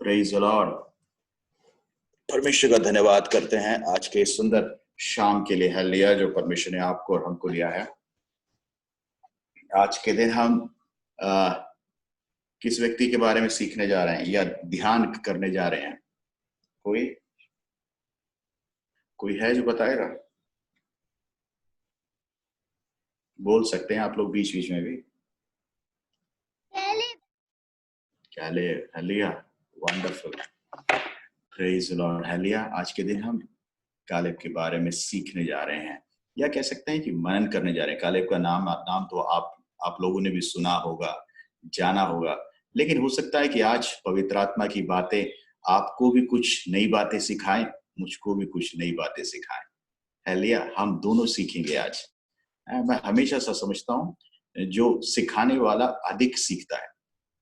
Praise the Lord. परमेश्वर का धन्यवाद करते हैं आज के सुंदर शाम के लिए। हालेलुया, जो परमेश्वर ने आपको और हमको दिया है। आज के दिन हम किस व्यक्ति के बारे में सीखने जा रहे हैं या ध्यान करने जा रहे हैं? कोई है जो बताएगा? बोल सकते हैं आप लोग बीच बीच में भी। Hallelujah, wonderful, praise the Lord. Hallelujah. आज के दिन हम कालेब के बारे में सीखने जा रहे हैं, या कह सकते हैं कि मनन करने जा रहे हैं। कालेब का नाम तो आप लोगों ने भी सुना होगा, जाना होगा, लेकिन हो सकता है कि आज पवित्र आत्मा की बातें आपको भी कुछ नई बातें सिखाएं, मुझको भी कुछ नई बातें सिखाएं। हालेलुया, हम दोनों सीखेंगे आज। मैं हमेशा सा समझता हूँ, जो सिखाने वाला अधिक सीखता है।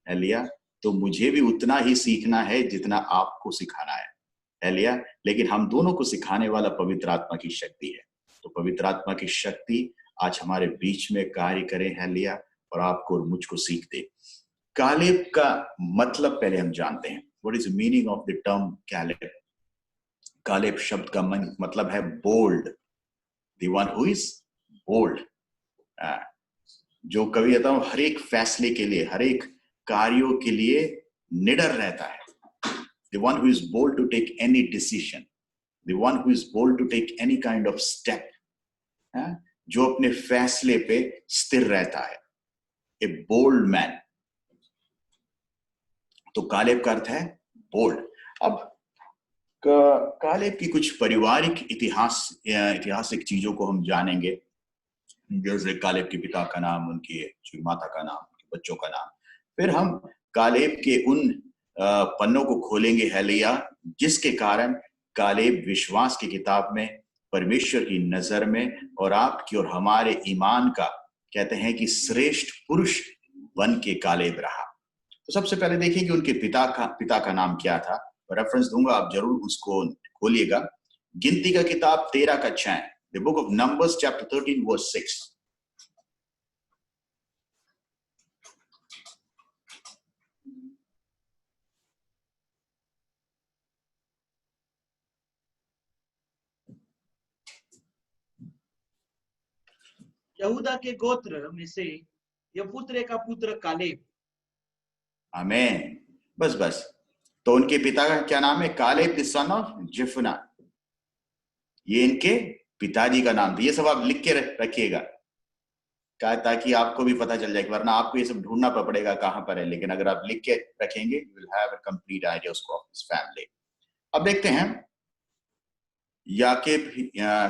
हालेलुया, तो मुझे भी उतना ही सीखना है जितना आपको सिखाना है। हालेलुया, लेकिन हम दोनों को सिखाने वाला पवित्र आत्मा की शक्ति है। तो पवित्र आत्मा की शक्ति आज हमारे बीच में कार्य करे। हालेलुया, और आपको और मुझको सीख दे। कालेब का मतलब पहले हम जानते हैं। What is the meaning of the term Caleb? Caleb शब्द का मतलब है bold, the one who is bold. जो कभी कहता हूं, हर एक फैसले के लिए, हर एक कार्यों के लिए निडर रहता है। The one who is bold to take any decision, the one who is bold to take any kind of step, जो अपने फैसले पे स्थिर रहता है, a bold man। तो कालेब का अर्थ है बोल्ड। अब कालेब की कुछ पारिवारिक ऐतिहासिक चीजों को हम जानेंगे, जैसे कालेब के पिता का नाम, उनकी माता का नाम, उनके बच्चों का नाम। फिर हम कालेब के उन पन्नों को खोलेंगे, हालेलुया, जिसके कारण कालेब विश्वास की किताब में परमेश्वर की नजर में और आपकी और हमारे ईमान का, कहते हैं कि श्रेष्ठ पुरुष बन के कालेब रहा। तो सबसे पहले देखिए कि उनके पिता का नाम क्या था। रेफरेंस दूंगा, आप जरूर उसको खोलिएगा। गिनती का किताब 13 का 6, the book of Numbers chapter 13 verse 6। यहूदा के गोत्र में से यफुत्रे का पुत्र कालेब। आमीन। बस तो उनके पिता का क्या नाम है? Caleb the son of Jephunneh. ये इनके पिताजी का नाम था। ये सब आप लिख के रखिएगा, ताकि आपको भी पता चल जाए, वरना आपको ये सब ढूंढना पड़ेगा कहां पर है। लेकिन अगर आप लिख के रखेंगे, you will have a complete idea of his family. अब देखते हैं,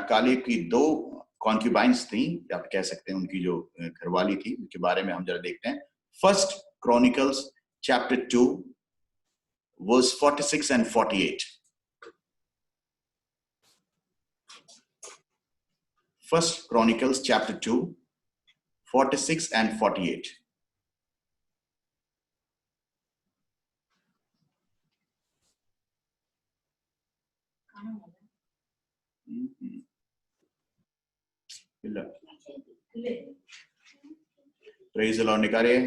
कालेब की 2 कॉन्क्यूबाइंस थी, आप कह सकते हैं उनकी जो घरवाली थी, उनके बारे में हम जरा देखते हैं। First Chronicles chapter 2 verse 46 and 48। First Chronicles chapter 2 46 and 48। Praise the Lord. निकालिए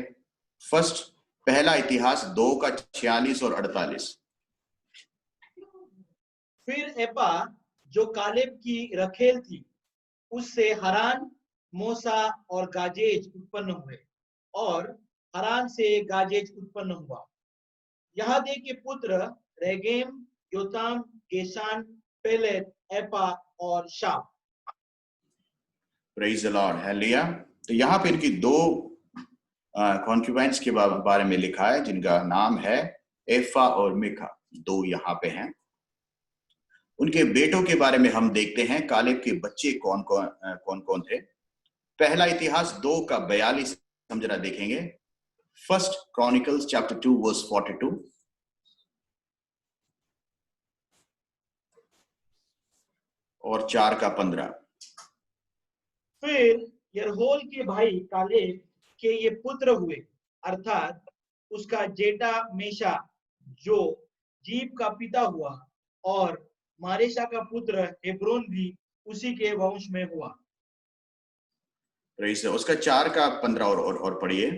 फर्स्ट, पहला इतिहास 2 का 46 और 48। फिर एपा जो कालेब की रखेल थी, उससे हरान, मोसा और गाजेज उत्पन्न हुए, और हरान से गाजेज उत्पन्न हुआ। यहदे के पुत्र रेगेम, योताम, गेशान, पेलेत, एपा और Shaaph. Praise the Lord, hallelujah. तो यहाँ पे इनकी 2 कॉन्क्यूबाइंस के बारे में लिखा है, जिनका नाम है एफा और मिका। 2 यहाँ पे हैं। उनके बेटों के बारे में हम देखते हैं, कालेब के बच्चे कौन कौन थे। पहला इतिहास 2 का 42 हम जरा देखेंगे। फर्स्ट क्रॉनिकल्स चैप्टर 2 वर्स 42 और 4 का 15। फिर यरहोल के भाई कालेब के ये पुत्र हुए, अर्थात उसका जेठा मेशा जो जीप का पिता हुआ, और मारेशा का पुत्र हेब्रोन भी उसी के वंश में हुआ। उसका 4 का 15 और पढ़िए।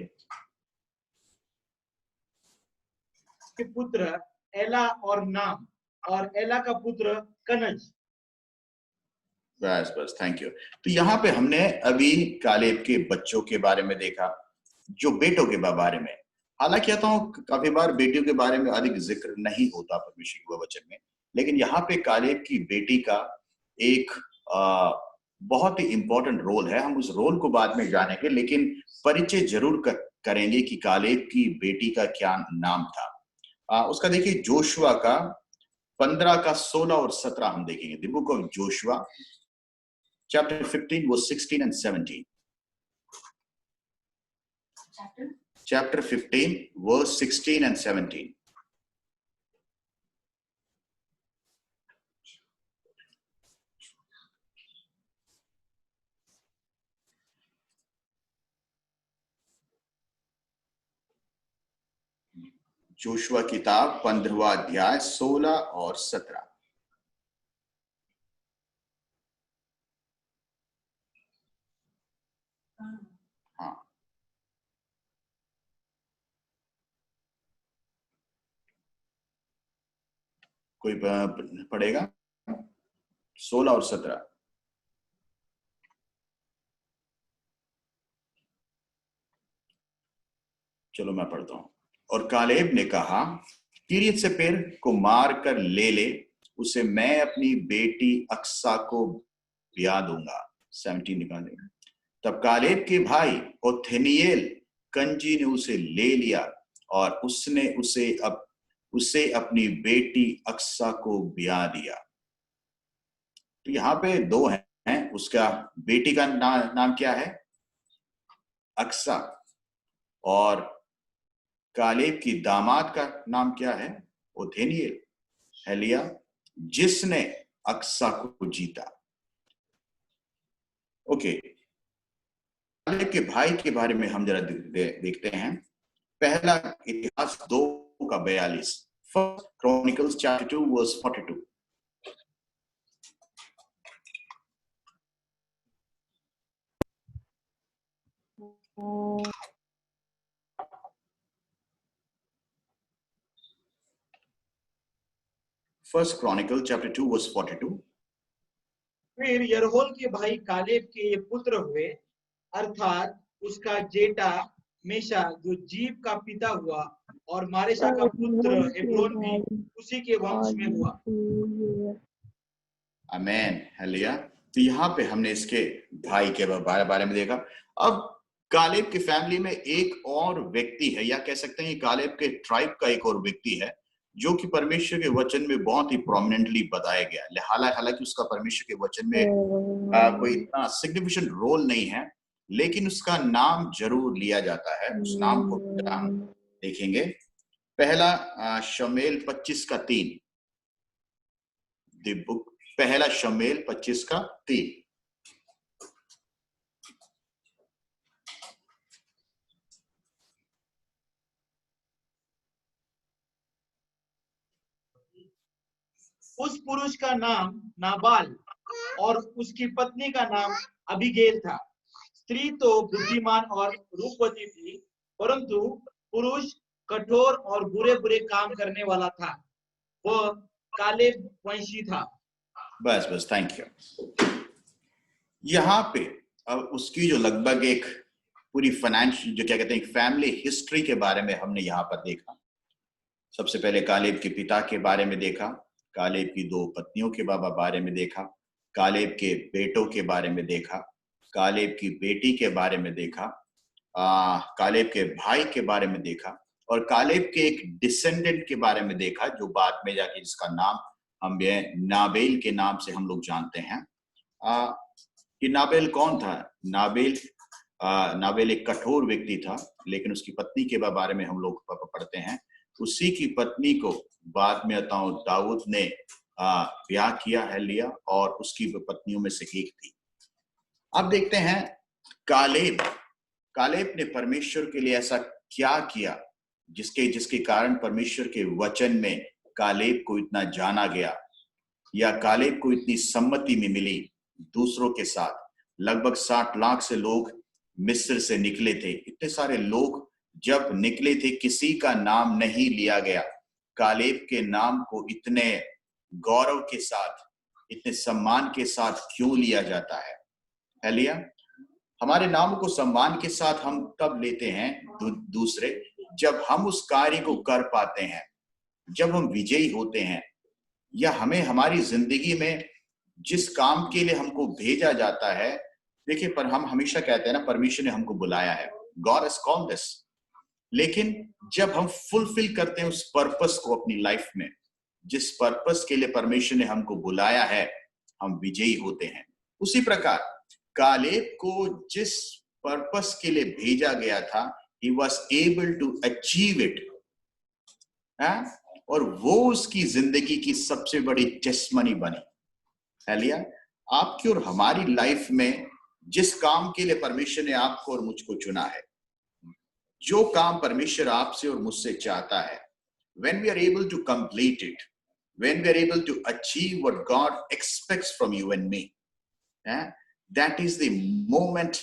के पुत्र एला और नाम, और एला का पुत्र कनज। बस बस, थैंक यू। तो यहाँ पे हमने अभी कालेब के बच्चों के बारे में देखा, जो बेटों के बारे में। हालांकि कहता हूँ काफी बार बेटियों के बारे में अधिक जिक्र नहीं होता परमेश्वर के वचन में, लेकिन यहाँ पे कालेब की बेटी का एक बहुत ही इंपॉर्टेंट रोल है। हम उस रोल को बाद में जानेंगे, लेकिन परिचय जरूर करेंगे कि कालेब की बेटी का क्या नाम था। उसका देखिए जोशुआ का 15 का 16 और 17 हम देखेंगे। The book of Joshua chapter 15 verse 16 and 17. Chapter 15 verse 16 and 17. Joshua किताब 15वां अध्याय 16 और 17। हाँ, कोई पढ़ेगा 16 और 17? चलो मैं पढ़ता हूं। और कालेब ने कहा, किरियत सेपेर को मार कर ले, उसे मैं अपनी बेटी अक्सा को ब्याह दूंगा। 17 निकालेगा। तब कालेब के भाई ओथेनिएल कंजी ने उसे ले लिया और उसने उसे अपनी बेटी अक्सा को ब्याह दिया। तो यहाँ पे दो हैं। उसका बेटी का नाम क्या है? अक्सा। और कालेब की दामाद का नाम क्या है? ओथेनिएल, हेलिया, जिसने अक्सा को जीता। ओके, कालेब के भाई के बारे में हम जरा देखते हैं। पहला इतिहास 2 का 42, first Chronicles chapter 2 verse 42। First Chronicle chapter 2 verse 42। फिर यरहोल के भाई कालेब के ये पुत्र हुए, अर्थात उसका जेठा मेशा जो जीव का पिता हुआ, और मारेशा का पुत्र हेब्रोन भी उसी के वंश में हुआ। आमेन, हालेलुया। तो यहाँ पे हमने इसके भाई के बारे में देखा। अब कालेब की फैमिली में एक और व्यक्ति है, या कह सकते हैं कालेब के ट्राइब का एक और व्यक्ति है, जो कि परमेश्वर के वचन में बहुत ही प्रोमिनेंटली बताया गया। हालांकि उसका परमेश्वर के वचन में कोई इतना सिग्निफिकेंट रोल नहीं है, लेकिन उसका नाम जरूर लिया जाता है। उस नाम को हम देखेंगे। पहला शमूएल 25 का 3। द बुक पहला शमूएल 25 का 3। उस पुरुष का नाम नाबाल और उसकी पत्नी का नाम अबीगेल था। स्त्री तो बुद्धिमान और रूपवती थी, परंतु पुरुष कठोर और बुरे बुरे काम करने वाला था। वह कालेब वंशी था। बस, थैंक यू। यहाँ पे अब उसकी जो लगभग एक पूरी फाइनेंशियल, जो क्या कहते हैं, फैमिली हिस्ट्री के बारे में हमने यहाँ पर देखा। सबसे पहले कालेब के पिता के बारे में देखा, कालेब की 2 पत्नियों के बारे में देखा, कालेब के बेटों के बारे में देखा, कालेब की बेटी के बारे में देखा, कालेब के भाई के बारे में देखा, और कालेब के एक डिसेंडेंट के बारे में देखा, जो बाद में जाके जिसका नाम हम नाबेल के नाम से हम लोग जानते हैं। कि नाबेल कौन था? नाबेल एक कठोर व्यक्ति था, लेकिन उसकी पत्नी के बारे में हम लोग पढ़ते हैं। उसी की पत्नी को बाद में दाऊद ने ब्याह किया है लिया, और उसकी पत्नियों में से एक थी। अब देखते हैं कालेब ने परमेश्वर के लिए ऐसा क्या किया जिसके कारण परमेश्वर के वचन में कालेब को इतना जाना गया, या कालेब को इतनी सम्मति में मिली दूसरों के साथ। लगभग 60 लाख से लोग मिस्र से निकले थे। इतने सारे लोग जब निकले थे, किसी का नाम नहीं लिया गया कालेब के नाम को इतने गौरव के साथ, इतने सम्मान के साथ क्यों लिया जाता है? हालेलुया। हमारे नाम को सम्मान के साथ हम तब लेते हैं दूसरे, जब हम उस कार्य को कर पाते हैं, जब हम विजयी होते हैं, या हमें हमारी जिंदगी में जिस काम के लिए हमको भेजा जाता है। देखिए, पर हम हमेशा कहते हैं ना, परमेश्वर ने हमको बुलाया है, गॉड हैज कॉल्ड अस। लेकिन जब हम फुलफिल करते हैं उस पर्पस को अपनी लाइफ में, जिस पर्पस के लिए परमेश्वर ने हमको बुलाया है, हम विजयी होते हैं। उसी प्रकार कालेब को जिस पर्पस के लिए भेजा गया था, he was able to achieve it, और वो उसकी जिंदगी की सबसे बड़ी टेस्टमनी बनी। हालेलुया। आपकी और हमारी लाइफ में जिस काम के लिए परमेश्वर ने आपको और मुझको चुना है, जो काम परमेश्वर आपसे और मुझसे चाहता है, when we are able to complete it, when we are able to achieve what God expects from you and me, that is the moment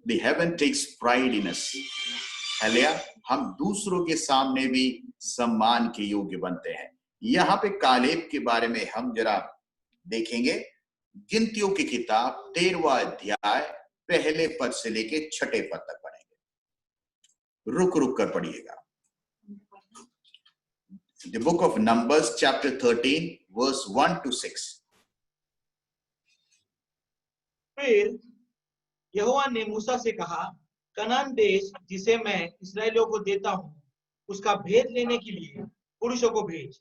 the heaven takes pride in us. Hallelujah. हम दूसरों के सामने भी सम्मान के योग्य बनते हैं। यहाँ पे कालेब के बारे में हम जरा देखेंगे। गिनतियों की किताब 13वां अध्याय पहले पद से लेके 6ठे पद तक पढ़ेंगे। रुक रुक कर पढ़िएगा। The book of Numbers chapter 13 verse 1 to 6। फिर यहोवा ने मूसा से कहा, कनान देश जिसे मैं इस्राएलियों को देता हूँ, उसका भेद लेने के लिए पुरुषों को भेज।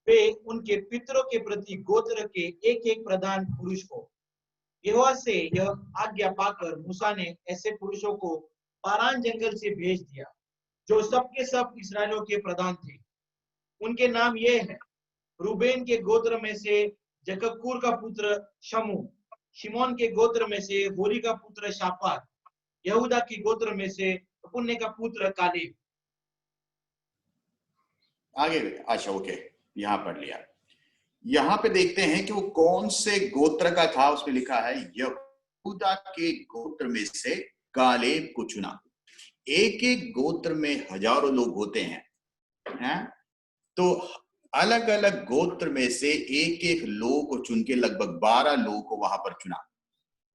वे उनके पितरों के प्रति गोत्र के एक एक प्रधान पुरुष को। यहोवा से यह आज्ञा पाकर मूसा ने ऐसे पुरुषों को पारान जंगल से भेज दिया, जो सबके सब इस्राएलियों के प्रधान थे। उनके नाम ये हैं: रूबेन के गोत्र में से जकक्कूर का पुत्र शमू, शिमोन के गोत्र में से होरी का पुत्र शापात, यहूदा की गोत्र में से पुन्ने का पुत्र कालेब। आगे, अच्छा, ओके, यहां पढ़ लिया। यहां पे देखते हैं कि वो कौन से गोत्र का था। उसमें लिखा है यहूदा के गोत्र में से कालेब को चुना। एक एक गोत्र में हजारों लोग होते हैं, तो अलग अलग गोत्र में से एक एक लोग को चुन के लगभग 12 लोगों को वहां पर चुना,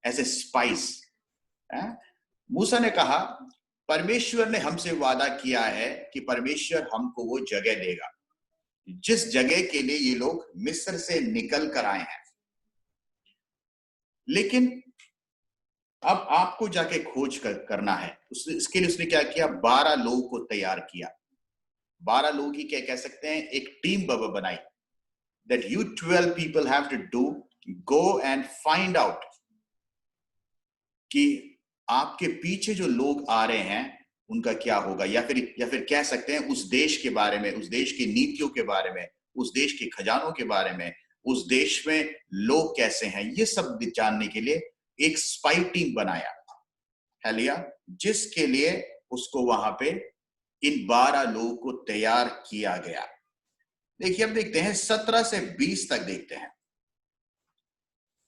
ऐसे स्पाइस। मूसा ने कहा, परमेश्वर ने हमसे वादा किया है कि परमेश्वर हमको वो जगह देगा जिस जगह के लिए ये लोग मिस्र से निकल कर आए हैं। लेकिन अब आपको जाके खोज करना है। इसके लिए उसने क्या किया? 12 लोगों को तैयार किया। 12 लोग ही क्या कह सकते हैं, एक टीम बनाई। That you 12 people have to do, go and find out कि आपके पीछे जो लोग आ रहे हैं उनका क्या होगा, या फिर कह सकते हैं उस देश के बारे में, उस देश की नीतियों के बारे में, उस देश के खजानों के बारे में, उस देश में लोग कैसे हैं, ये सब जानने के लिए एक स्पाई टीम बनाया। हालेलुया। जिसके लिए उसको वहां पे इन 12 लोगों को तैयार किया गया। देखिए, अब देखते हैं 17 से 20 तक देखते हैं।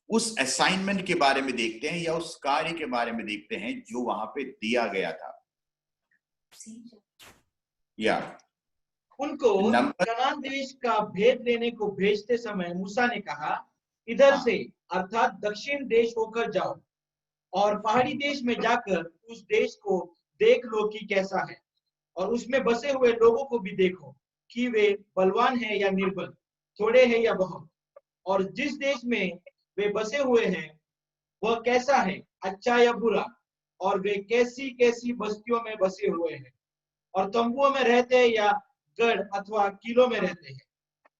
उस असाइनमेंट के बारे में देखते हैं, या उस कार्य के बारे में देखते हैं जो वहां पे दिया गया था। या उनको कनान देश का भेद लेने को भेजते समय मूसा ने कहा, इधर से अर्थात दक्षिण देश होकर जाओ और पहाड़ी देश में जाकर उस देश को देख लो कि कैसा है, और उसमें बसे हुए लोगों को भी देखो कि वे बलवान हैं या निर्बल, थोड़े हैं या बहुत, और जिस देश में वे बसे हुए हैं वह कैसा है, अच्छा या बुरा, और वे कैसी कैसी बस्तियों में बसे हुए हैं, और तंबुओं में रहते हैं या गढ़ अथवा किलों में रहते हैं,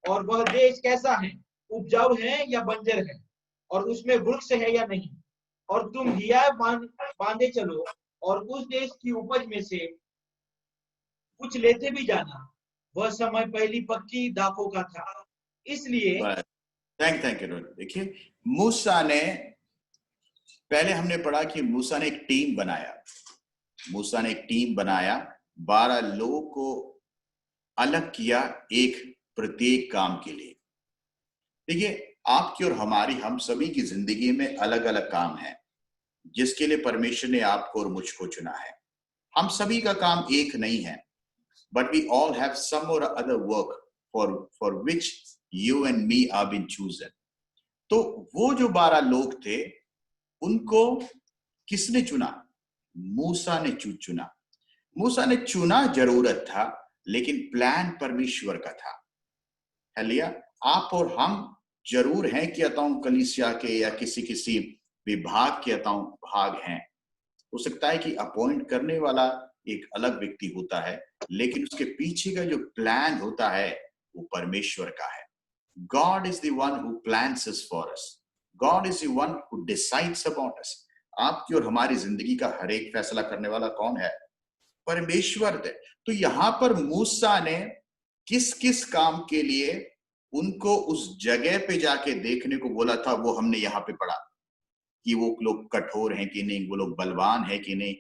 और वह देश कैसा है, उपजाऊ है या बंजर है, और उसमें वृक्ष है या नहीं, और तुम हिया बांधे चलो और उस देश की उपज में से कुछ लेते भी जाना। वह समय पहली पक्की दाखों का था, इसलिए थैंक यू। देखिए, मूसा ने, पहले हमने पढ़ा कि मूसा ने एक टीम बनाया। मूसा ने एक टीम बनाया, 12 लोगों को अलग किया एक प्रत्येक काम के लिए। देखिए, आपकी और हमारी, हम सभी की जिंदगी में अलग अलग काम है जिसके लिए परमेश्वर ने आपको और मुझको चुना है। हम सभी का काम एक नहीं है। but we all have some or other work for which you and me are been chosen. तो वो जो 12 लोग थे, उनको किसने चुना? मूसा ने चुना। मूसा ने चुना जरूरत था, लेकिन प्लान परमेश्वर का था। हालेलुया। आप और हम जरूर हैं कि कलीसिया के या किसी विभाग के भाग हैं। हो सकता है कि अपॉइंट करने वाला एक अलग व्यक्ति होता है, लेकिन उसके पीछे का जो प्लान होता है वो परमेश्वर का है। God is the one who plans us for us. God is the one who decides about us. आपकी और हमारी जिंदगी का हर एक फैसला करने वाला कौन है? परमेश्वर है। तो यहां पर मूसा ने किस किस काम के लिए उनको उस जगह पे जाके देखने को बोला था, वो हमने यहाँ पे पढ़ा कि वो लोग कठोर हैं कि नहीं, वो लोग बलवान है कि नहीं,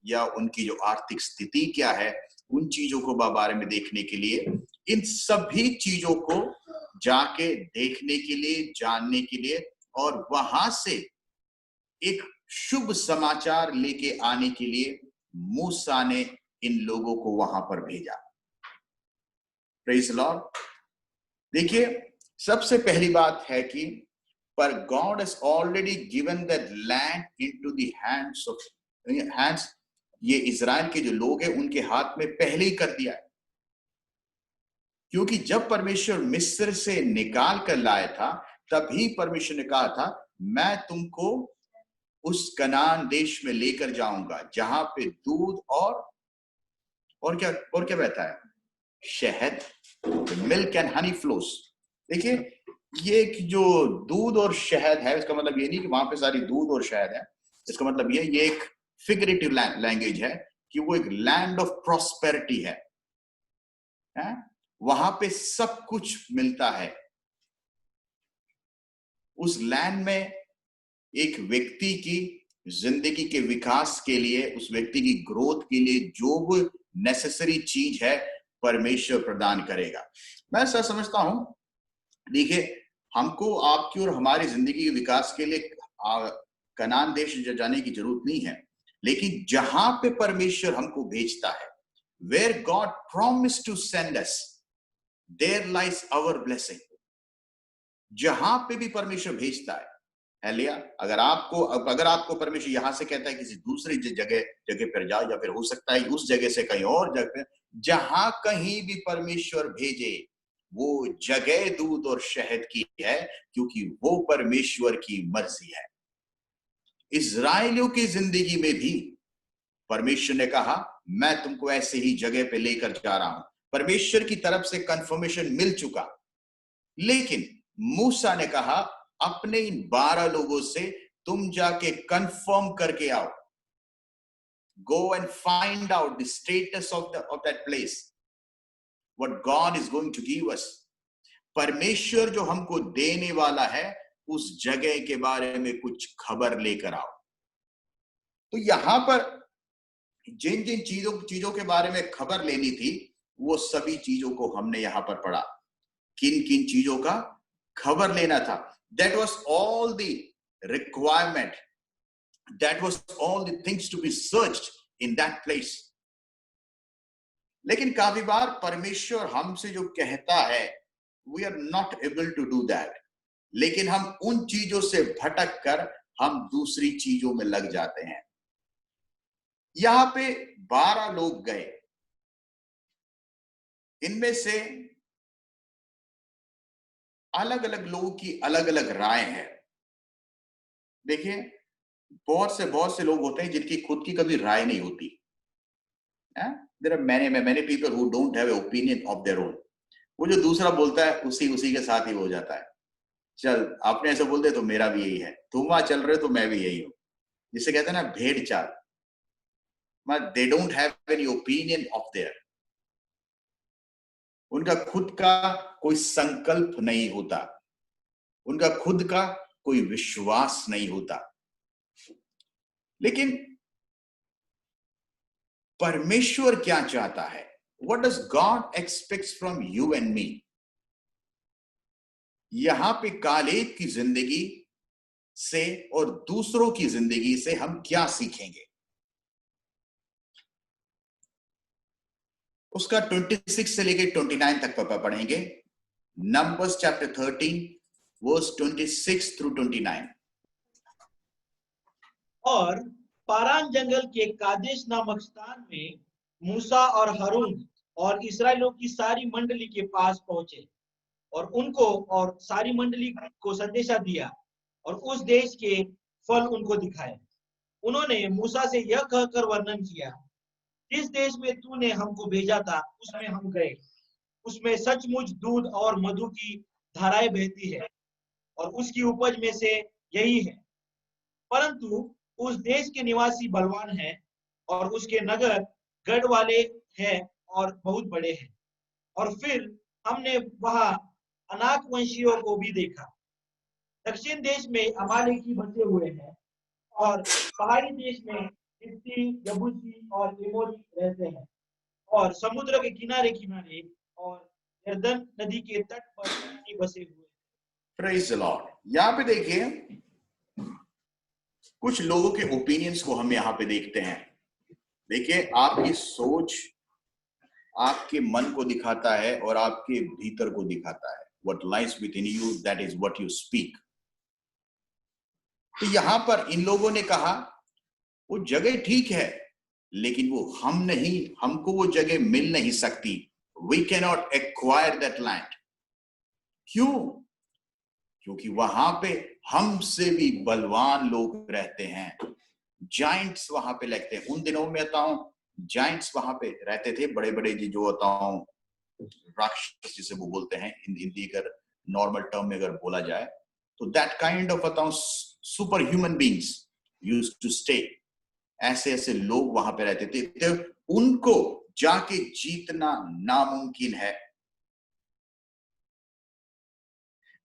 या उनकी जो आर्थिक स्थिति क्या है, उन चीजों को बारे में देखने के लिए, इन सभी चीजों को जाके देखने के लिए, जानने के लिए, और वहां से एक शुभ समाचार लेके आने के लिए मूसा ने इन लोगों को वहां पर भेजा। Praise the Lord. देखिए, सबसे पहली बात है कि पर God has already given that land into the hands, ये इज़राइल के जो लोग हैं उनके हाथ में पहले ही कर दिया है। क्योंकि जब परमेश्वर मिस्र से निकाल कर लाया था, तभी परमेश्वर ने कहा था, मैं तुमको उस कनान देश में लेकर जाऊंगा जहां पे दूध और क्या बहता है? शहद, मिल्क एंड हनी फ्लोस। देखिए, ये जो दूध और शहद है, इसका मतलब ये नहीं कि वहां पे सारी दूध और शहद है। इसका मतलब ये एक फिगरेटिव लैंग्वेज है कि वो एक लैंड ऑफ प्रॉस्पेरिटी है। वहां पे सब कुछ मिलता है। उस लैंड में एक व्यक्ति की जिंदगी के विकास के लिए, उस व्यक्ति की ग्रोथ के लिए जो भी नेसेसरी चीज है, परमेश्वर प्रदान करेगा। मैं ऐसा समझता हूं, देखिए, हमको आपकी और हमारी जिंदगी के विकास के लिए कनान देश जाने की जरूरत नहीं है, लेकिन जहां पे परमेश्वर हमको भेजता है, where God promised to send us, there lies our blessing. जहां पे भी परमेश्वर भेजता है, हालेलुया। अगर आपको परमेश्वर यहां से कहता है किसी दूसरी जगह पर जाओ, या फिर हो सकता है उस जगह से कहीं और जगह, जहां कहीं भी परमेश्वर भेजे, वो जगह दूध और शहद की है, क्योंकि वो परमेश्वर की मर्जी है। इज़राइलियों की जिंदगी में भी परमेश्वर ने कहा, मैं तुमको ऐसे ही जगह पे लेकर जा रहा हूं। परमेश्वर की तरफ से कंफर्मेशन मिल चुका, लेकिन मूसा ने कहा, अपने इन 12 लोगों से तुम जाके कंफर्म करके आओ। Go and find out the status of that place, what God is going to give us. परमेश्वर जो हमको देने वाला है, उस जगह के बारे में कुछ खबर लेकर आओ। तो यहां पर जिन जिन चीजों के बारे में खबर लेनी थी, वो सभी चीजों को हमने यहां पर पढ़ा। किन किन चीजों का खबर लेना था? That was all the requirement. That was all the things to be searched in that place. लेकिन काफी बार परमेश्वर हमसे जो कहता है, we are not able to do that. लेकिन हम उन चीजों से भटक कर हम दूसरी चीजों में लग जाते हैं। यहां पे 12 लोग गए, इनमें से अलग अलग लोगों की अलग अलग राय है। देखिए, बहुत से लोग होते हैं जिनकी खुद की कभी राय नहीं होती। There are many people who don't have an opinion of their own. वो जो दूसरा बोलता है उसी के साथ ही हो जाता है। चल, आपने ऐसा बोल दिया तो मेरा भी यही है, तुम वहां चल रहे हो तो मैं भी यही हूं। जिसे कहते हैं ना भेड़ चाल। They don't have any opinion of their. उनका खुद का कोई संकल्प नहीं होता, उनका खुद का कोई विश्वास नहीं होता। लेकिन परमेश्वर क्या चाहता है? What does God expects from you and me? यहां पे कालेब की जिंदगी से और दूसरों की जिंदगी से हम क्या सीखेंगे? उसका 26 से लेके 29 तक पापा पढ़ेंगे। Numbers chapter 13 verse 26 through 29। और पारान जंगल के कादेश नामक स्थान में मूसा और हारून और इस्राएलियों की सारी मंडली के पास पहुंचे और उनको और सारी मंडली को संदेशा दिया और उस देश के फल उनको दिखाए। उन्होंने मूसा से यह कहकर वर्णन किया, जिस देश में तूने हमको भेजा था उसमें हम गए, उसमें सचमुच दूध और मधु की धाराएं बहती है और उसकी उपज में से यही है। परंतु उस देश के निवासी बलवान हैं और उसके नगर गढ़ वाले हैं और बहुत बड़े हैं। और फिर हमने वहां अनाक वंशियों को भी देखा। दक्षिण देश में अमालेकी बसे हुए हैं और पहाड़ी देश में हित्ती, यबूसी और एमोरी रहते हैं और समुद्र के किनारे किनारे और यरदन नदी के तट पर कनानी बसे हुए हैं। Praise the Lord. यहाँ पे देखिए कुछ लोगों के ओपिनियंस को हम यहाँ पे देखते हैं। देखिए आपकी सोच आपके मन को दिखाता है और आपके भीतर को दिखाता है। What lies within you, that is what you speak. तो यहां पर इन लोगों ने कहा वो जगह ठीक है लेकिन वो हम नहीं, हमको वो जगह मिल नहीं सकती। We cannot acquire that land. क्यों? क्योंकि वहां पे हमसे भी बलवान लोग रहते हैं। जाइंट्स वहां पे लगते हैं। उन दिनों में बताऊं जाइंट्स वहां पे रहते थे, बड़े बड़े जो बताऊं राक्षस जिसे वो बोलते हैं हिंदी अगर नॉर्मल टर्म में अगर बोला जाए तो दैट काइंड ऑफ बताऊं super human beings used to stay. ऐसे ऐसे लोग वहां पे रहते थे, तो उनको जाके जीतना नामुमकिन है।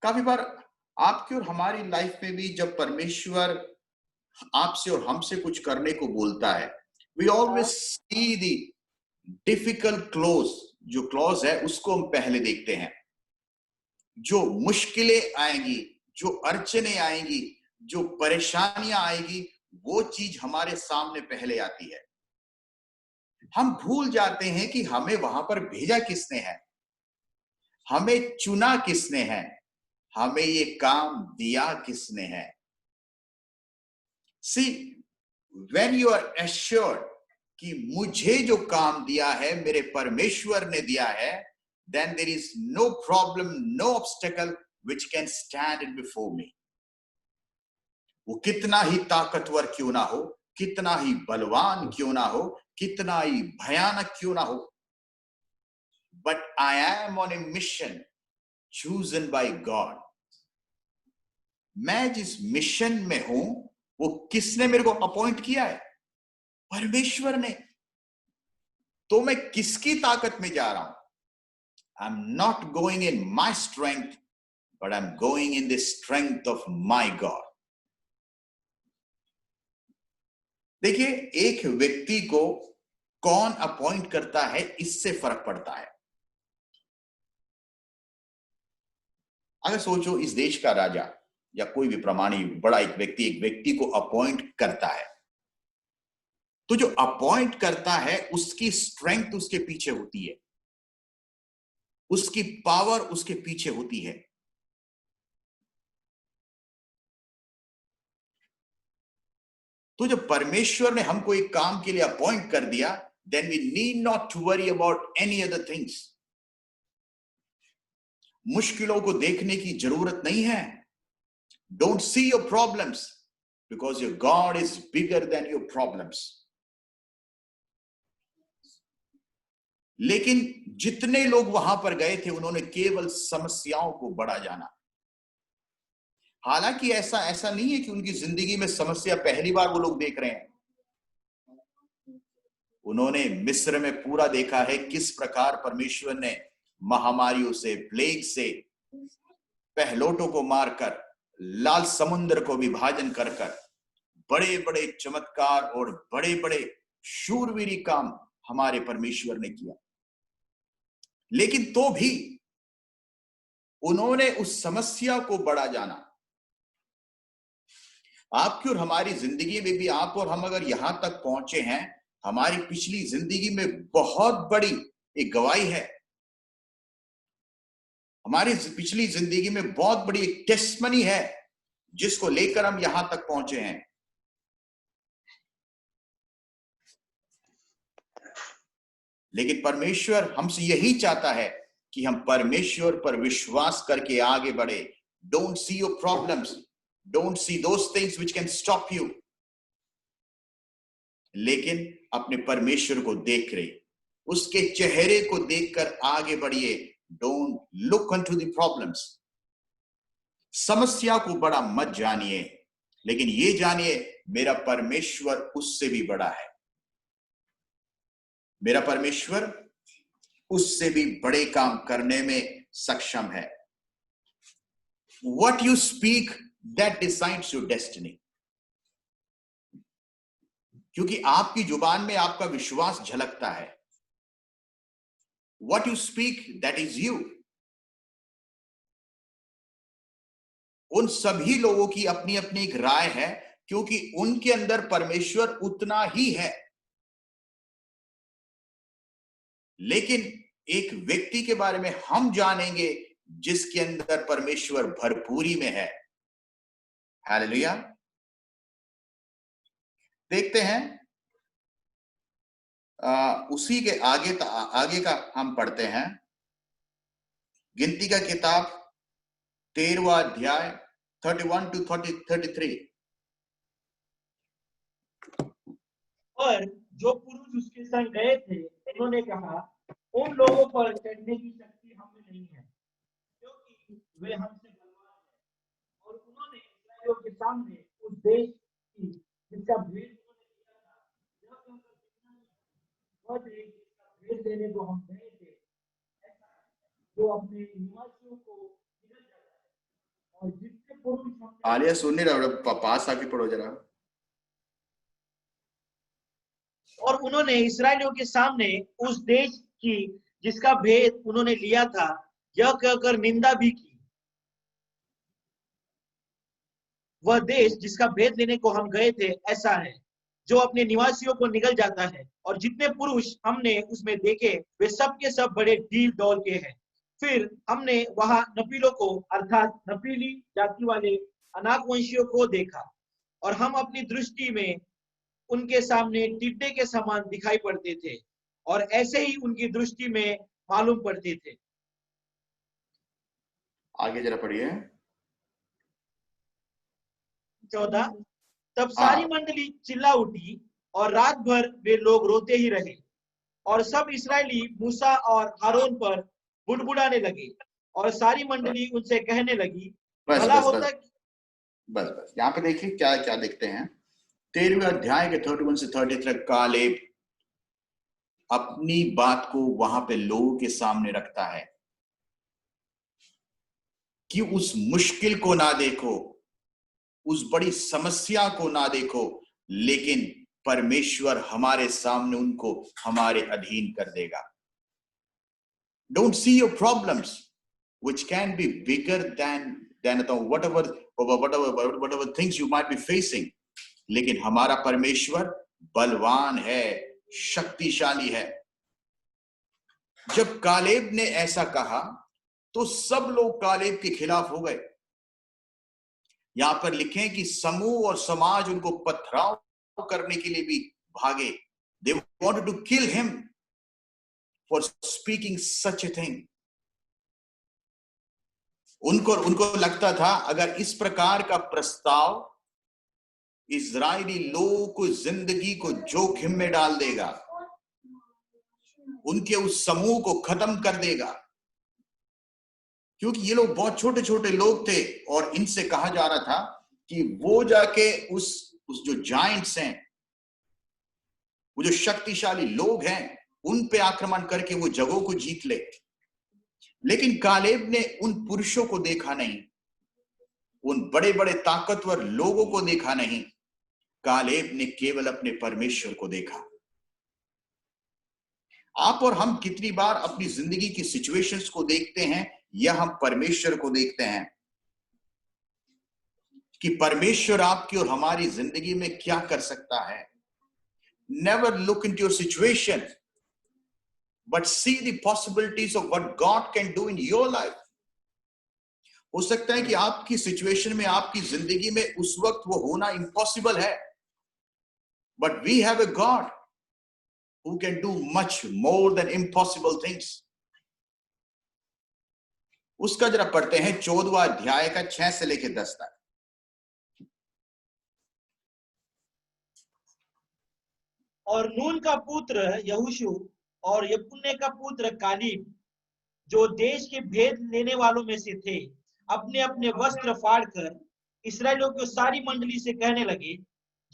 काफी बार आपकी और हमारी लाइफ में भी जब परमेश्वर आपसे और हमसे कुछ करने को बोलता है, we always see the difficult close, जो क्लॉज है उसको हम पहले देखते हैं। जो मुश्किलें आएंगी, जो अड़चने आएंगी, जो परेशानियां आएगी, वो चीज हमारे सामने पहले आती है। हम भूल जाते हैं कि हमें वहां पर भेजा किसने है, हमें चुना किसने है, हमें ये काम दिया किसने है। See, when you are assured कि मुझे जो काम दिया है मेरे परमेश्वर ने दिया है, then there is no problem, no obstacle which can stand in before me. वो कितना ही ताकतवर क्यों ना हो, कितना ही बलवान क्यों ना हो, कितना ही भयानक क्यों ना हो, but I am on a mission chosen by God. मैं जिस मिशन में हूं वो किसने मेरे को अपॉइंट किया है? परमेश्वर ने। तो मैं किसकी ताकत में जा रहा हूं? I'm not going in my strength, but I'm going in the strength of my God. देखिए एक व्यक्ति को कौन अपॉइंट करता है इससे फर्क पड़ता है। अगर सोचो इस देश का राजा या कोई भी प्रमाणी बड़ा एक व्यक्ति को अपॉइंट करता है, तो जो अपॉइंट करता है उसकी स्ट्रेंथ उसके पीछे होती है, उसकी पावर उसके पीछे होती है। तो जब परमेश्वर ने हमको एक काम के लिए अपॉइंट कर दिया, then we need not to worry about any other things. मुश्किलों को देखने की जरूरत नहीं है। Don't see your problems because your God is bigger than your problems. लेकिन जितने लोग वहां पर गए थे उन्होंने केवल समस्याओं को बड़ा जाना। हालांकि ऐसा नहीं है कि उनकी जिंदगी में समस्या पहली बार वो लोग देख रहे हैं। उन्होंने मिस्र में पूरा देखा है किस प्रकार परमेश्वर ने महामारियों से, प्लेग से, पहलोटों को मारकर, लाल समुद्र को विभाजन कर बड़े बड़े चमत्कार और बड़े बड़े शूरवीरी काम हमारे परमेश्वर ने किया। लेकिन तो भी उन्होंने उस समस्या को बड़ा जाना। आपकी और हमारी जिंदगी में भी आप और हम अगर यहां तक पहुंचे हैं, हमारी पिछली जिंदगी में बहुत बड़ी एक गवाही है। हमारी पिछली जिंदगी में बहुत बड़ी एक टेस्टमनी है जिसको लेकर हम यहां तक पहुंचे हैं। लेकिन परमेश्वर हमसे यही चाहता है कि हम परमेश्वर पर विश्वास करके आगे बढ़े। Don't see your problems, don't see those things which can stop you, लेकिन अपने परमेश्वर को देख रहे, उसके चेहरे को देखकर आगे बढ़िए। Don't look into the problems. समस्या को बड़ा मत जानिए, लेकिन ये जानिए मेरा परमेश्वर उससे भी बड़ा है। मेरा परमेश्वर उससे भी बड़े काम करने में सक्षम है। What you speak, that decides your destiny. क्योंकि आपकी जुबान में आपका विश्वास झलकता है। What you speak, that is you. उन सभी लोगों की अपनी अपनी एक राय है, क्योंकि उनके अंदर परमेश्वर उतना ही है। लेकिन एक व्यक्ति के बारे में हम जानेंगे जिसके अंदर परमेश्वर भरपूरी में है। हालेलुया। देखते हैं उसी के आगे का हम पढ़ते हैं। गिनती का किताब 13वां अध्याय 31 to 33। और जो पुरुष उसके संग गए थे उन्होंने कहा, उन लोगों पर चढ़ने की शक्ति हमें नहीं है, क्योंकि वे हमसे बलवान हैं। और उन्होंने इस्राएलियों के सामने उस देश की जिसका भेद उन्होंने दिया था, यह कहकर वह देश जिसका भेद देने को हम गए थे, ऐसा जो अपने निवासियों को निगल जाता है। और जितने पुरुष आलिया सुन नहीं रहा, पास आके पढ़ो जरा। और उन्होंने इस्राएलियों के सामने उस देश की जिसका भेद उन्होंने लिया था, यह कहकर निंदा भी की, वह देश जिसका भेद लेने को हम गए थे ऐसा है जो अपने निवासियों को निगल जाता है। और जितने पुरुष हमने उसमें देखे वे सब के सब बड़े ढील डौल के हैं। फिर हमने वहां नपीलों को अर्थात नपीली जाति वाले अनाकवंशियों को देखा, और हम अपनी दृष्टि में उनके सामने टिड्डे के समान दिखाई पड़ते थे, और ऐसे ही उनकी दृष्टि में मालूम पड़ते थे। आगे जरा पढ़िए। 14। तब सारी मंडली चिल्ला उठी और रात भर वे लोग रोते ही रहे, और सब इस्राएली मूसा और हारून पर बुड़बुड़ाने लगे, और सारी मंडली उनसे कहने लगी, भला होता। बस यहाँ पे देखिए क्या क्या देखते हैं। 13वें अध्याय के 31 से 33 कालेब अपनी बात को वहां पे लोगों के सामने रखता है कि उस मुश्किल को ना देखो, उस बड़ी समस्या को ना देखो, लेकिन परमेश्वर हमारे सामने उनको हमारे अधीन कर देगा। Don't see your problems which can be bigger than whatever things you might be facing, लेकिन हमारा परमेश्वर बलवान है, शक्तिशाली है। जब कालेब ने ऐसा कहा तो सब लोग कालेब के खिलाफ हो गए। यहां पर लिखें कि समूह और समाज उनको पथराव करने के लिए भी भागे। They wanted to kill him for speaking such a thing. उनको लगता था अगर इस प्रकार का प्रस्ताव इजरायली लोगों को जिंदगी को जोखिम में डाल देगा, उनके उस समूह को खत्म कर देगा, क्योंकि ये लोग बहुत छोटे छोटे लोग थे और इनसे कहा जा रहा था कि वो जाके उस जो जायंट्स हैं, वो जो शक्तिशाली लोग हैं, उन पे आक्रमण करके वो जगहों को जीत ले। लेकिन कालेब ने उन पुरुषों को देखा नहीं, उन बड़े बड़े ताकतवर लोगों को देखा नहीं, कालेब ने केवल अपने परमेश्वर को देखा। आप और हम कितनी बार अपनी जिंदगी की सिचुएशंस को देखते हैं या हम परमेश्वर को देखते हैं कि परमेश्वर आपकी और हमारी जिंदगी में क्या कर सकता है। Never look into your situation, but see the possibilities of what God can do in your life. हो सकता है कि आपकी सिचुएशन में, आपकी जिंदगी में उस वक्त वो होना इम्पॉसिबल है, but we have a God who can do much more than impossible things. उसका जरा पढ़ते हैं 14वां अध्याय का 6 से लेकर 10 तक। और नून का पुत्र यहोशू और यपुन्ने का पुत्र कालीब, जो देश के भेद लेने वालों में से थे, अपने अपने वस्त्र फाड़कर इस्राएलियों की सारी मंडली से कहने लगे,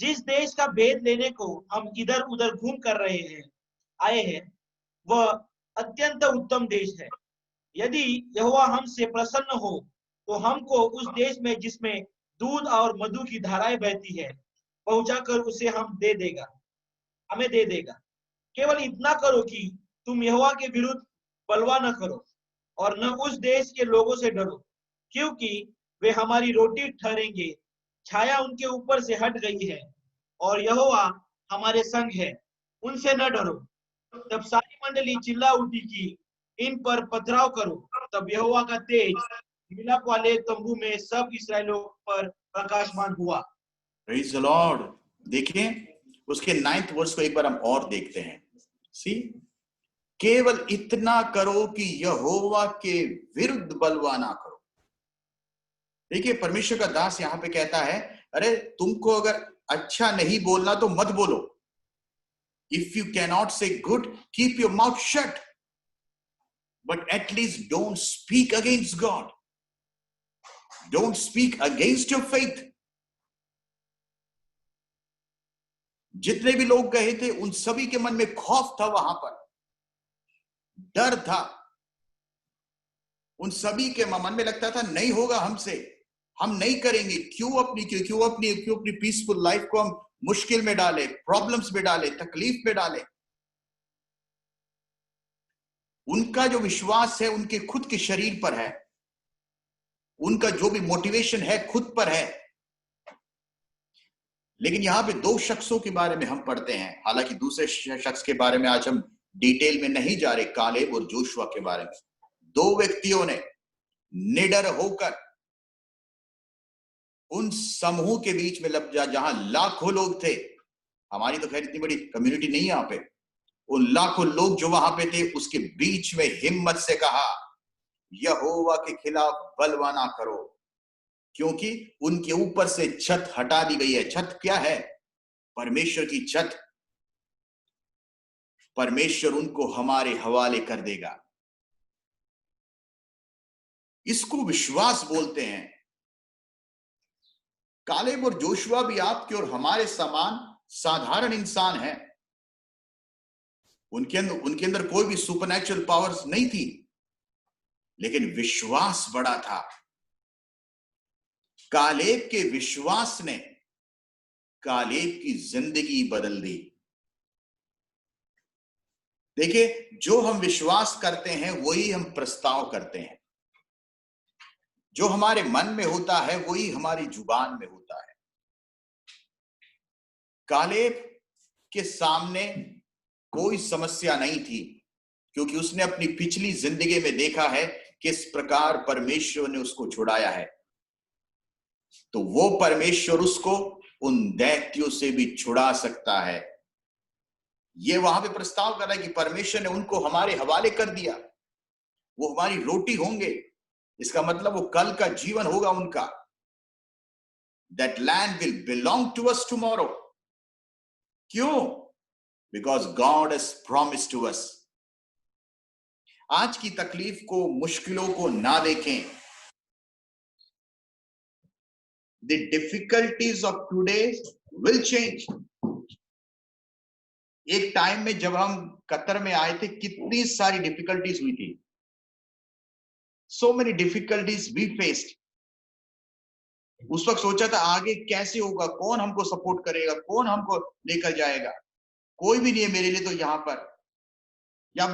जिस देश का भेद लेने को हम इधर उधर घूम कर आए हैं, वह अत्यंत उत्तम देश है। यदि यहोवा हमसे प्रसन्न हो तो हमको उस देश में, जिसमें दूध और मधु की धाराएं बहती है, पहुंचाकर उसे हमें दे देगा। केवल इतना करो कि तुम यहोवा के विरुद्ध बलवा न करो और न उस देश के लोगों से डरो, क्योंकि वे हमारी रोटी ठहरेंगे। छाया उनके ऊपर से हट गई है और यहोवा हमारे संग है, उनसे न डरो। तब सारी मंडली चिल्ला उठी कि इन पर पथराव करो। तब यहोवा का तेज मिलाप वाले तंबू में सब इस्राएलियों पर प्रकाशमान हुआ। Praise the Lord. देखिए उसके 9th वर्स को एक बार हम और देखते हैं। सी, केवल इतना करो कि यहोवा के विरुद्ध बलवा ना करो। देखिए परमेश्वर का दास यहां पे कहता है, अरे तुमको अगर अच्छा नहीं बोलना तो मत बोलो। If you cannot say good, keep your mouth shut. But at least don't speak against God. Don't speak against your faith. जितने भी लोग गए थे उन सभी के मन में खौफ था, वहां पर डर था। उन सभी के मन में लगता था नहीं होगा हमसे, हम नहीं करेंगे। क्यों अपनी पीसफुल लाइफ को हम मुश्किल में डाले, प्रॉब्लम्स में डाले, तकलीफ में डाले। उनका जो विश्वास है उनके खुद के शरीर पर है, उनका जो भी मोटिवेशन है खुद पर है। लेकिन यहां पे दो शख्सों के बारे में हम पढ़ते हैं, हालांकि दूसरे शख्स के बारे में आज हम डिटेल में नहीं जा रहे, कालेब और जोशुआ के बारे में। दो व्यक्तियों ने निडर होकर उन समूह के बीच में जहां लाखों लोग थे, हमारी तो खैर इतनी बड़ी कम्युनिटी नहीं है यहाँ पे, उन लाखों लोग जो वहां पे थे उसके बीच में हिम्मत से कहा, यहोवा के खिलाफ बलवा ना करो, क्योंकि उनके ऊपर से छत हटा दी गई है। छत क्या है? परमेश्वर की छत। परमेश्वर उनको हमारे हवाले कर देगा। इसको विश्वास बोलते हैं। कालेब और जोशुआ भी आपके और हमारे समान साधारण इंसान हैं। उनके अंदर कोई भी सुपरनैचुरल पावर्स नहीं थी, लेकिन विश्वास बड़ा था। कालेब के विश्वास ने कालेब की जिंदगी बदल दी। देखिए, जो हम विश्वास करते हैं वही हम प्रस्ताव करते हैं। जो हमारे मन में होता है वही हमारी जुबान में होता है। कालेब के सामने कोई समस्या नहीं थी, क्योंकि उसने अपनी पिछली जिंदगी में देखा है किस प्रकार परमेश्वर ने उसको छुड़ाया है। तो वो परमेश्वर उसको उन दैत्यों से भी छुड़ा सकता है। ये वहां पे प्रस्ताव कर रहा है कि परमेश्वर ने उनको हमारे हवाले कर दिया, वो हमारी रोटी होंगे। इसका मतलब वो कल का जीवन होगा उनका। That land will belong to us tomorrow. क्यों? Because God has promised to us. आज की तकलीफ को, मुश्किलों को ना देखें। The difficulties of today will change. एक टाइम में जब हम कतर में आए थे, कितनी सारी डिफिकल्टीज हुई थी। So many difficulties we faced. उस वक्त सोचा था आगे कैसे होगा, कौन हमको सपोर्ट करेगा, कौन हमको लेकर जाएगा। कोई भी नहीं है मेरे लिए तो यहाँ पर। या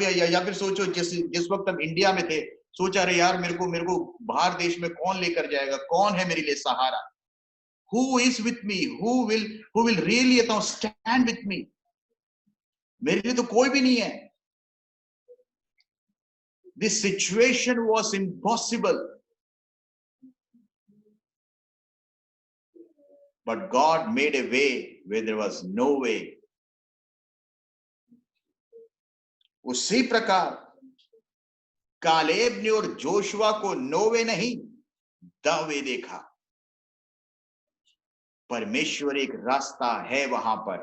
फिर सोचो जिस वक्त हम इंडिया में थे, सोचा रहे यार मेरे को बाहर देश में कौन लेकर जाएगा, कौन है मेरे लिए सहारा। Who is with me? Who will really stand with me? मेरे लिए तो कोई भी नहीं है। This situation was impossible. But God made a way where there was no way. उसी प्रकार कालेब ने और जोशुआ को नो वे नहीं, द वे देखा। परमेश्वर एक रास्ता है वहां पर।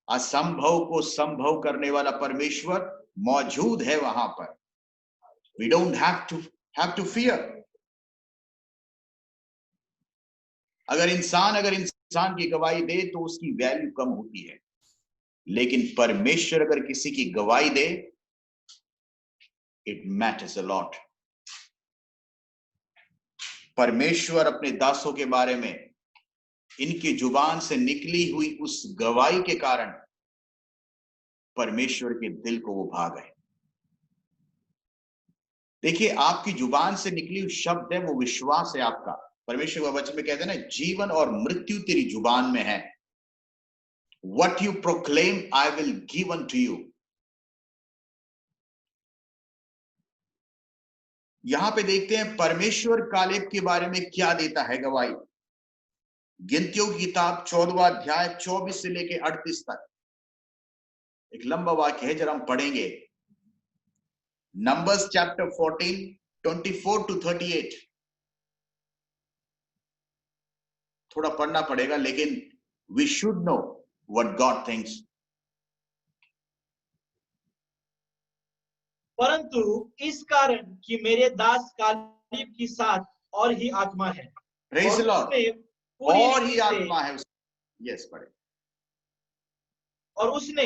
असंभव को संभव करने वाला परमेश्वर मौजूद है वहां पर। We don't have to fear. अगर इंसान की गवाही दे तो उसकी वैल्यू कम होती है, लेकिन परमेश्वर अगर किसी की गवाही दे, it matters a lot. परमेश्वर अपने दासों के बारे में इनकी जुबान से निकली हुई उस गवाही के कारण परमेश्वर के दिल को वो भा गए। देखिए, आपकी जुबान से निकली हुई शब्द है, वो विश्वास है आपका। परमेश्वर का वचन में कहते हैं ना, जीवन और मृत्यु तेरी जुबान में है। What you proclaim, I will give unto you. यहां पे देखते हैं परमेश्वर कालेब के बारे में क्या देता है गवाही। गिनतियों की किताब 14वां अध्याय 24 से लेके 38 तक एक लंबा वाक्य है, जरा हम पढ़ेंगे। Numbers chapter 14 24 to 38। थोड़ा पढ़ना पड़ेगा, लेकिन we should know what God thinks. परंतु इस कारण कि मेरे दास कालेब की साथ और ही आत्मा है, Praise the Lord. और ही आत्मा है। यस, पढ़े। और उसने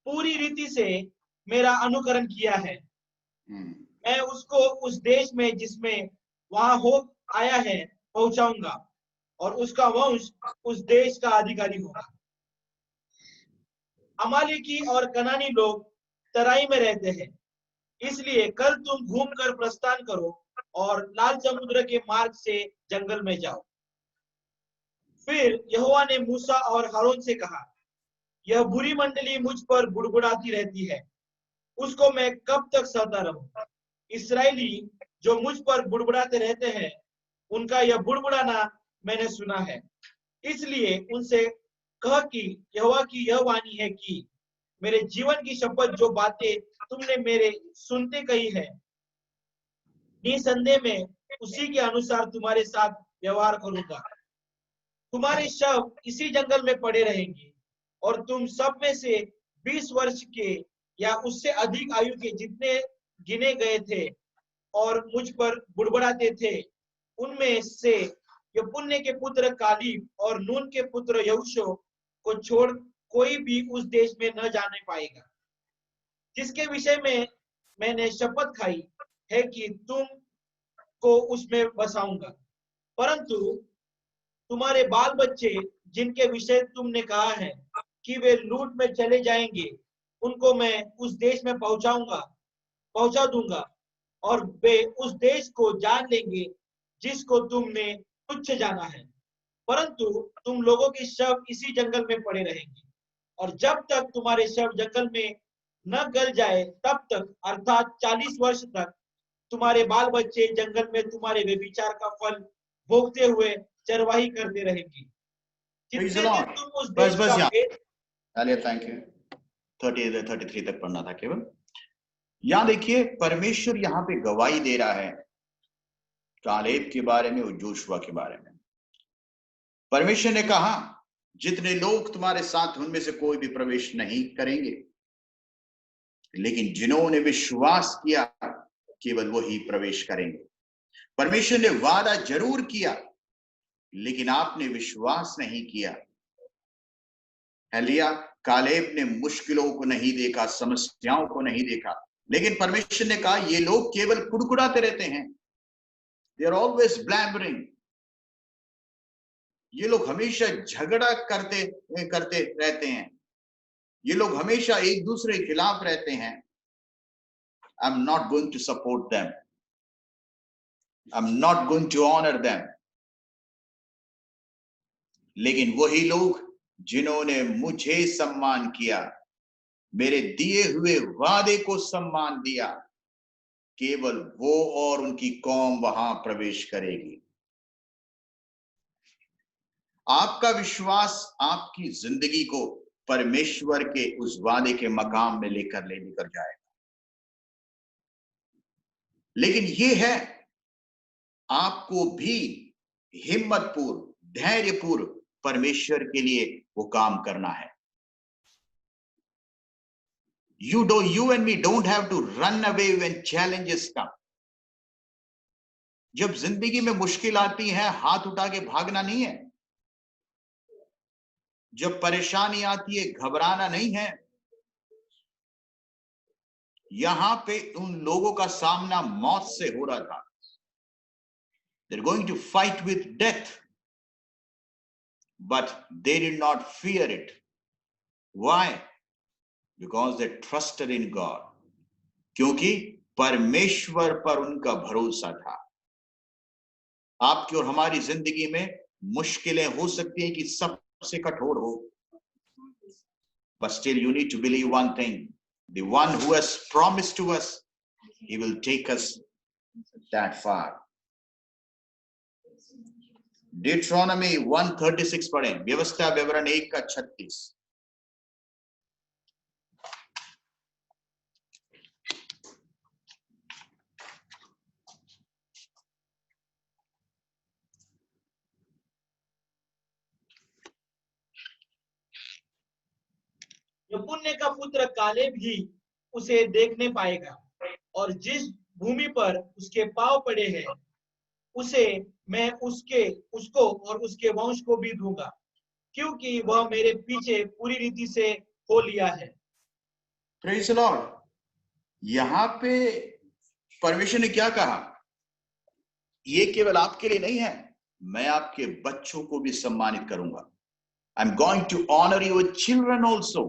पूरी रीति से मेरा अनुकरण किया है। मैं उसको उस देश में जिसमें वहां हो आया है पहुंचाऊंगा, और उसका वंश उस देश का अधिकारी होगा। अमालेकी और कनानी लोग तराई में रहते हैं, इसलिए कल तुम घूमकर प्रस्थान करो और लाल समुद्र के मार्ग से जंगल में जाओ। फिर यहोवा ने मूसा और हारून से कहा, यह बुरी मंडली मुझ पर बुड़बुड़ाती रहती है, उसको मैं कब तक सहता रहूं? इस्राएली जो मुझ पर बुड़बुड़ाते रहते हैं, उनका यह बुड़बुड़ाना मैंने सुना है। इसलिए उनसे कह कि यहोवा की यह वाणी है कि मेरे जीवन की शपथ, जो बातें तुमने मेरे सुनते कही है, निसंदेह में उसी के अनुसार तुम्हारे साथ व्यवहार करूंगा। तुम्हारे शव इसी जंगल में पड़े रहेंगे, और तुम सब में से 20 वर्ष के या उससे अधिक आयु के जितने गिने गए थे और मुझ पर बुड़बुड़ाते थे, उनमें से यपुन्ने के पुत्र कालीब और नून के पुत्र यहोशू को छोड़ कोई भी उस देश में न जाने पाएगा, जिसके विषय में मैंने शपथ खाई है कि तुम को उसमें बसाऊंगा। परंतु तुम्हारे बाल बच्चे, जिनके विषय तुमने कहा है कि वे लूट में चले जाएंगे, उनको मैं उस देश में पहुंचा दूंगा, और वे उस देश को जान लेंगे जिसको तुमने तुच्छ जाना है। परंतु तुम लोगों के शव इसी जंगल में पड़े रहेंगे, और जब तक तुम्हारे शव जंगल में न गल जाए, तब तक, अर्थात 40 वर्ष तक, तुम्हारे बाल बच्चे जंगल में तुम्हारे व्यभिचार का फल भोगते हुए चरवाही करते रहेंगे। जितने दिन तुम उस देश का भेद। Thank you. 33 तक पढ़ना था केवल। यहां देखिए, परमेश्वर यहां पे गवाही दे रहा है कालेब के बारे में और जोशुआ के बारे में। परमेश्वर ने कहा, जितने लोग तुम्हारे साथ, उनमें से कोई भी प्रवेश नहीं करेंगे, लेकिन जिन्होंने विश्वास किया केवल वही प्रवेश करेंगे। परमेश्वर ने वादा जरूर किया, लेकिन आपने विश्वास नहीं किया। हलिया, कालेब ने मुश्किलों को नहीं देखा, समस्याओं को नहीं देखा, लेकिन परमेश्वर ने कहा ये लोग केवल कुड़कुड़ाते रहते हैं। They are always blabbering. ये लोग हमेशा झगड़ा करते रहते हैं। ये लोग हमेशा एक दूसरे के खिलाफ रहते हैं। I am not going to support them, I am not going to honour them. लेकिन वही लोग जिन्होंने मुझे सम्मान किया, मेरे दिए हुए वादे को सम्मान दिया, केवल वो और उनकी कौम वहां प्रवेश करेगी। आपका विश्वास आपकी जिंदगी को परमेश्वर के उस वादे के मकाम में लेकर जाएगा। लेकिन ये है, आपको भी हिम्मतपूर्ण, धैर्यपूर्ण परमेश्वर के लिए वो काम करना है। You and me don't have to run away when challenges come. जब जिंदगी में मुश्किल आती है, हाथ उठा के भागना नहीं है। जब परेशानी आती है, घबराना नहीं है। यहां पे उन लोगों का सामना मौत से हो रहा था। They're going to fight with death, but they did not fear it. Why? Because they trusted in God. क्योंकि परमेश्वर पर उनका भरोसा था। आपकी और हमारी जिंदगी में मुश्किलें हो सकती हैं कि सबसे कठोर हो, but still you need to believe one thing: the one who has promised to us, he will take us that far. Deuteronomy 1:36 पढ़ें, व्यवस्था विवरण 1:36। यपुन्ने का पुत्र कालेब ही उसे देखने पाएगा, और जिस भूमि पर उसके पांव पड़े हैं उसे मैं उसको और उसके वंश को भी दूंगा, क्योंकि वह मेरे पीछे पूरी रीति से हो लिया है। Praise the Lord। यहां पे परमेश्वर ने क्या कहा? ये केवल आपके लिए नहीं है, मैं आपके बच्चों को भी सम्मानित करूंगा। I'm going to honor your children also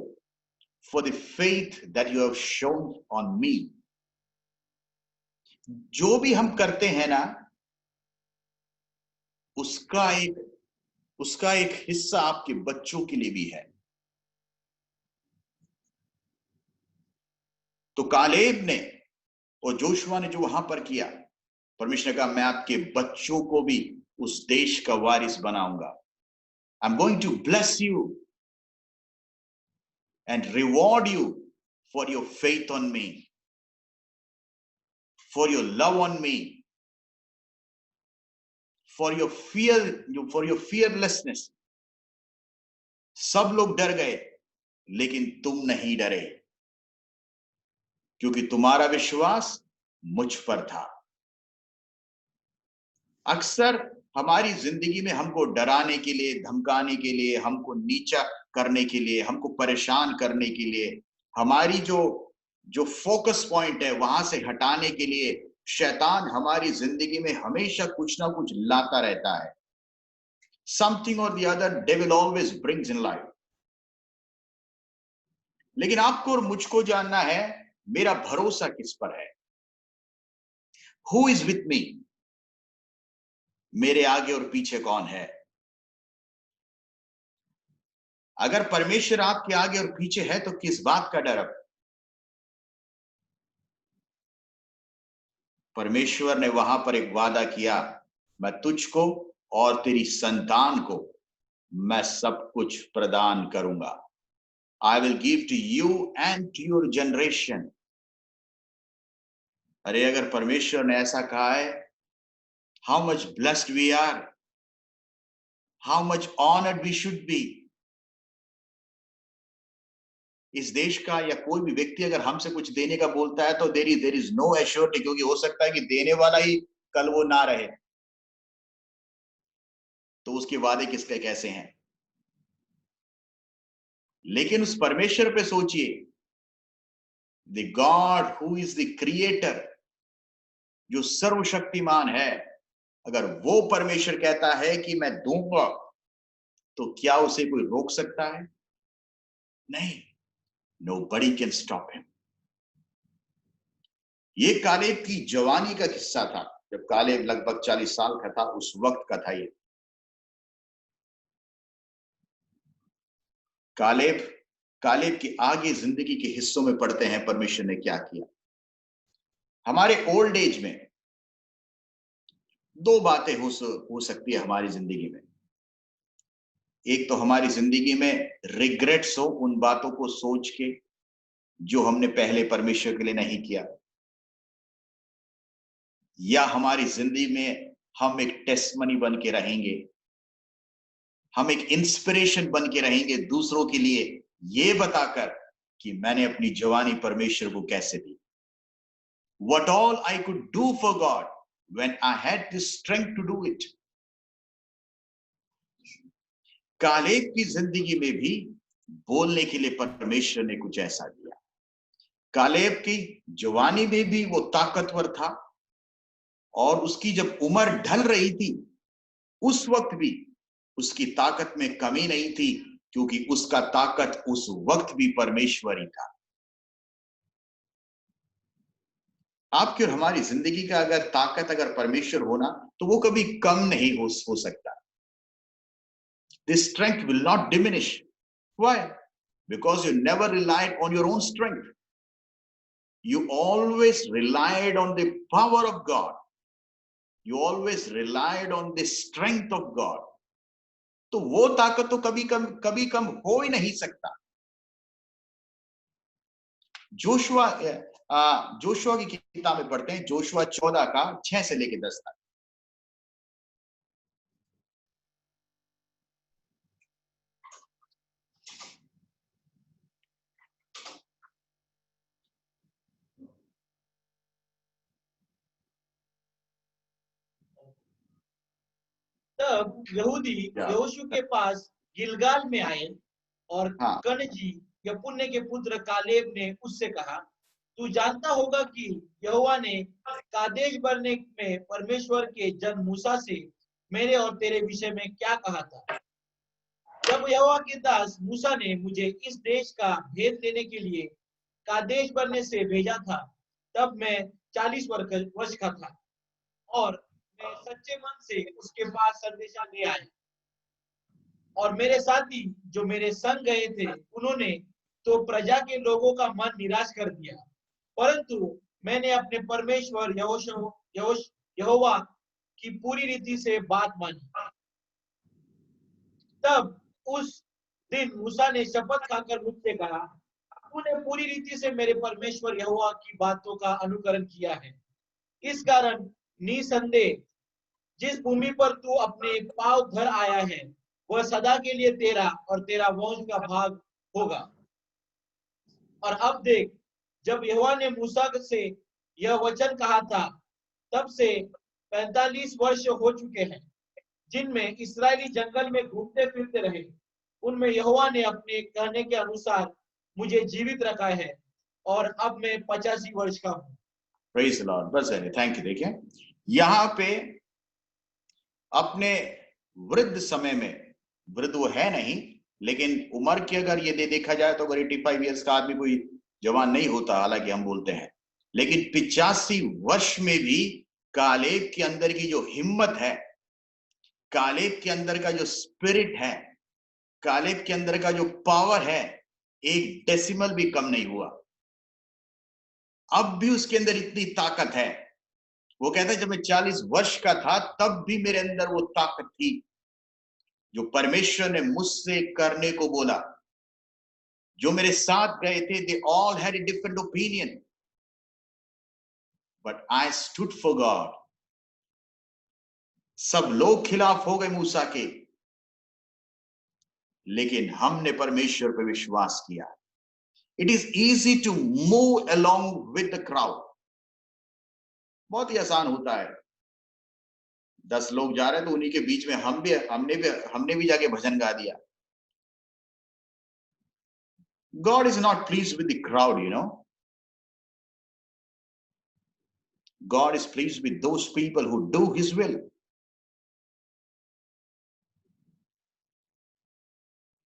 for the faith that you have shown on me. जो भी हम करते हैं ना, उसका एक हिस्सा आपके बच्चों के लिए भी है। तो कालेब ने और जोशुआ ने जो वहां पर किया, परमेश्वर ने कहा मैं आपके बच्चों को भी उस देश का वारिस बनाऊंगा। I'm going to bless you and reward you for your faith on me, for your love on me, for your fearlessness. सब लोग डर गए, लेकिन तुम नहीं डरे, क्योंकि तुम्हारा विश्वास मुझ पर था। अक्सर हमारी जिंदगी में हमको डराने के लिए, धमकाने के लिए, हमको नीचा करने के लिए, हमको परेशान करने के लिए, हमारी जो फोकस पॉइंट है वहां से हटाने के लिए शैतान हमारी जिंदगी में हमेशा कुछ ना कुछ लाता रहता है। Something or the other devil always brings in life. लेकिन आपको और मुझको जानना है, मेरा भरोसा किस पर है? Who is with me? मेरे आगे और पीछे कौन है? अगर परमेश्वर आपके आगे और पीछे है तो किस बात का डर अब? परमेश्वर ने वहां पर एक वादा किया, मैं तुझको और तेरी संतान को मैं सब कुछ प्रदान करूंगा। I will give to you and to your generation. अरे अगर परमेश्वर ने ऐसा कहा है, how much blessed we are, how much honored we should be. इस देश का या कोई भी व्यक्ति अगर हमसे कुछ देने का बोलता है तो there is no assurity, क्योंकि हो सकता है कि देने वाला ही कल वो ना रहे, तो उसके वादे किसके कैसे हैं। लेकिन उस परमेश्वर पे सोचिए, the God who is the creator, जो सर्वशक्तिमान है, अगर वो परमेश्वर कहता है कि मैं दूंगा, तो क्या उसे कोई रोक सकता है? नहीं। Nobody can stop him. ये कालेब की जवानी का किस्सा था, जब कालेब लगभग 40 साल का था, उस वक्त का था ये। कालेब के आगे जिंदगी के हिस्सों में पढ़ते हैं परमेश्वर ने क्या किया। हमारे ओल्ड एज में दो बातें हो सकती है हमारी जिंदगी में। एक तो हमारी जिंदगी में रिग्रेट्स हो उन बातों को सोच के जो हमने पहले परमेश्वर के लिए नहीं किया, या हमारी जिंदगी में हम एक टेस्टमनी बन के रहेंगे, हम एक इंस्पिरेशन बन के रहेंगे दूसरों के लिए, ये बताकर कि मैंने अपनी जवानी परमेश्वर को कैसे दी। What all I could do for God when I had the strength to do it. Caleb की जिंदगी में भी बोलने के लिए परमेश्वर ने कुछ ऐसा दिया। कालेब की जवानी में भी वो ताकतवर था, और उसकी जब उम्र ढल रही थी उस वक्त भी उसकी ताकत में कमी नहीं थी, क्योंकि उसका ताकत उस वक्त भी परमेश्वर ही था। आपकी और हमारी जिंदगी का अगर ताकत अगर परमेश्वर होना तो वो कभी कम नहीं हो सकता। This strength will not diminish. Why? Because you never relied on your own strength. You always relied on the power of God. You always relied on the strength of God. तो वो ताकत तो कभी कम हो ही नहीं सकता। जोशुआ की किताब में पढ़ते हैं, जोशुआ 14 का 6 से लेके 10 तक। तब यहूदी यहोशू के पास गिलगाल में आए, और हाँ। कनजी यपुन्ने के पुत्र कालेब ने उससे कहा, तू जानता होगा कि यहोवा ने कादेश बरने में परमेश्वर के जन मूसा से मेरे और तेरे विषय में क्या कहा था। जब यहोवा के दास मूसा ने मुझे इस देश का भेद लेने के लिए कादेश बरने से भेजा था, तब मैं 40 वर्ष का था, और मैं सच्चे मन से उसके पास संदेशा ले आया, और मेरे साथी जो मेरे संग गए थे उन्होंने तो प्रजा के लोगों का मन निराश कर दिया, परंतु मैंने अपने परमेश्वर यहोवा की पूरी रीति से बात मानी। तब उस दिन मूसा ने शपथ खाकर मुझसे कहा, तूने पूरी रीति से मेरे परमेश्वर यहोवा की बातों का अनुकरण किया है, इस कारण निसंदेह जिस भूमि पर तू अपने पांव धर आया है वह सदा के लिए तेरा और तेरा वंश का भाग होगा। और अब देख, जब यहोवा ने मूसा से यह वचन कहा था, तब से 45 वर्ष हो चुके हैं, जिनमें इस्राएली जंगल में घूमते फिरते रहे। उनमें यहोवा ने अपने कहने के अनुसार मुझे जीवित रखा है, और अब मैं 85 वर्ष का हूँ। Praise the Lord. बस है, थैंक यू। देखिए यहाँ पे अपने वृद्ध समय में, वृद्ध वो है नहीं, लेकिन उम्र की अगर ये देखा जाए तो अगर 85 ईयर्स का आदमी कोई जवान नहीं होता, हालांकि हम बोलते हैं, लेकिन 85 वर्ष में भी कालेब के अंदर की जो हिम्मत है, कालेब के अंदर का जो स्पिरिट है, कालेब के अंदर का जो पावर है, एक डेसिमल भी कम नहीं हुआ। अब भी उसके अंदर इतनी ताकत है। वो कहता है जब मैं 40 वर्ष का था तब भी मेरे अंदर वो ताकत थी जो परमेश्वर ने मुझसे करने को बोला। जो मेरे साथ गए थे, they all had a different opinion, but I stood for God. सब लोग खिलाफ हो गए मूसा के, लेकिन हमने परमेश्वर पर विश्वास किया। It is easy to move along with the crowd. बहुत ही आसान होता है, 10 लोग जा रहे हैं तो उन्हीं के बीच में हमने भी जाके भजन गा दिया। God is not pleased with the crowd, you know. God is pleased with those people who do His will.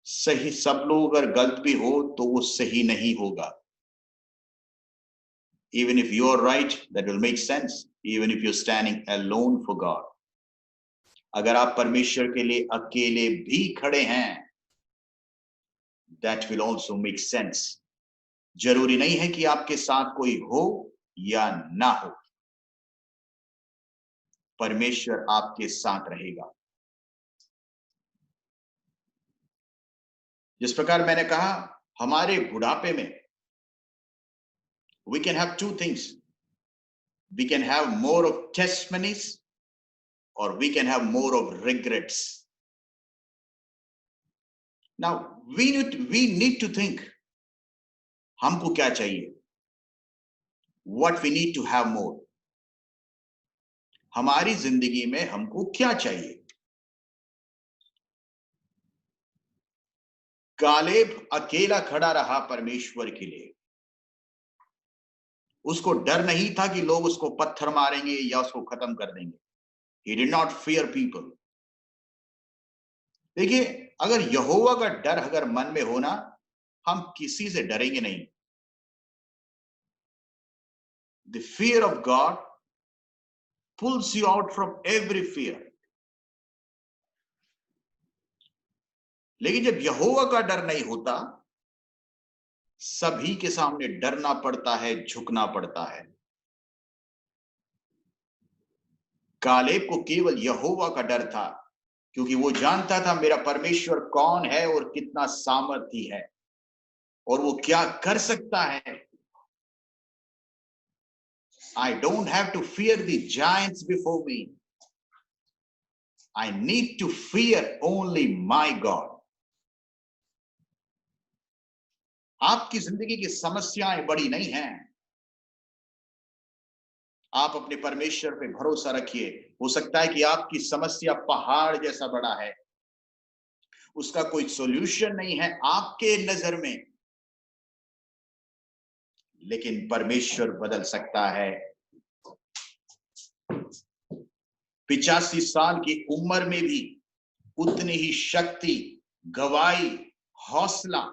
सही सब लोग अगर गलत भी हो तो वो सही नहीं होगा। Even if you are right, that will make sense. Even if you're standing alone for God. अगर आप परमेश्वर के लिए अकेले भी खड़े हैं, that will also make sense. जरूरी नहीं है कि आपके साथ कोई हो या ना हो, परमेश्वर आपके साथ रहेगा। जिस प्रकार मैंने कहा, हमारे बुढ़ापे में we can have two things. We can have more of testimonies or we can have more of regrets. Now we need to think, हमको क्या चाहिए? What we need to have more. हमारी जिंदगी में हमको क्या चाहिए? कालेब अकेला खड़ा रहा परमेश्वर के लिए। उसको डर नहीं था कि लोग उसको पत्थर मारेंगे या उसको खत्म कर देंगे। He did not fear people. देखिए, अगर यहोवा का डर अगर मन में हो ना, हम किसी से डरेंगे नहीं। The fear of God pulls you out from every fear. लेकिन जब यहोवा का डर नहीं होता, सभी के सामने डरना पड़ता है, झुकना पड़ता है। कालेब को केवल यहोवा का डर था, क्योंकि वो जानता था मेरा परमेश्वर कौन है और कितना सामर्थी है और वो क्या कर सकता है। I don't have to fear the giants before me. I need to fear only my God. आपकी जिंदगी की समस्याएं बड़ी नहीं हैं। आप अपने परमेश्वर पे भरोसा रखिए। हो सकता है कि आपकी समस्या पहाड़ जैसा बड़ा है, उसका कोई सॉल्यूशन नहीं है आपके नजर में, लेकिन परमेश्वर बदल सकता है। 85 साल की उम्र में भी उतनी ही शक्ति, गवाही, हौसला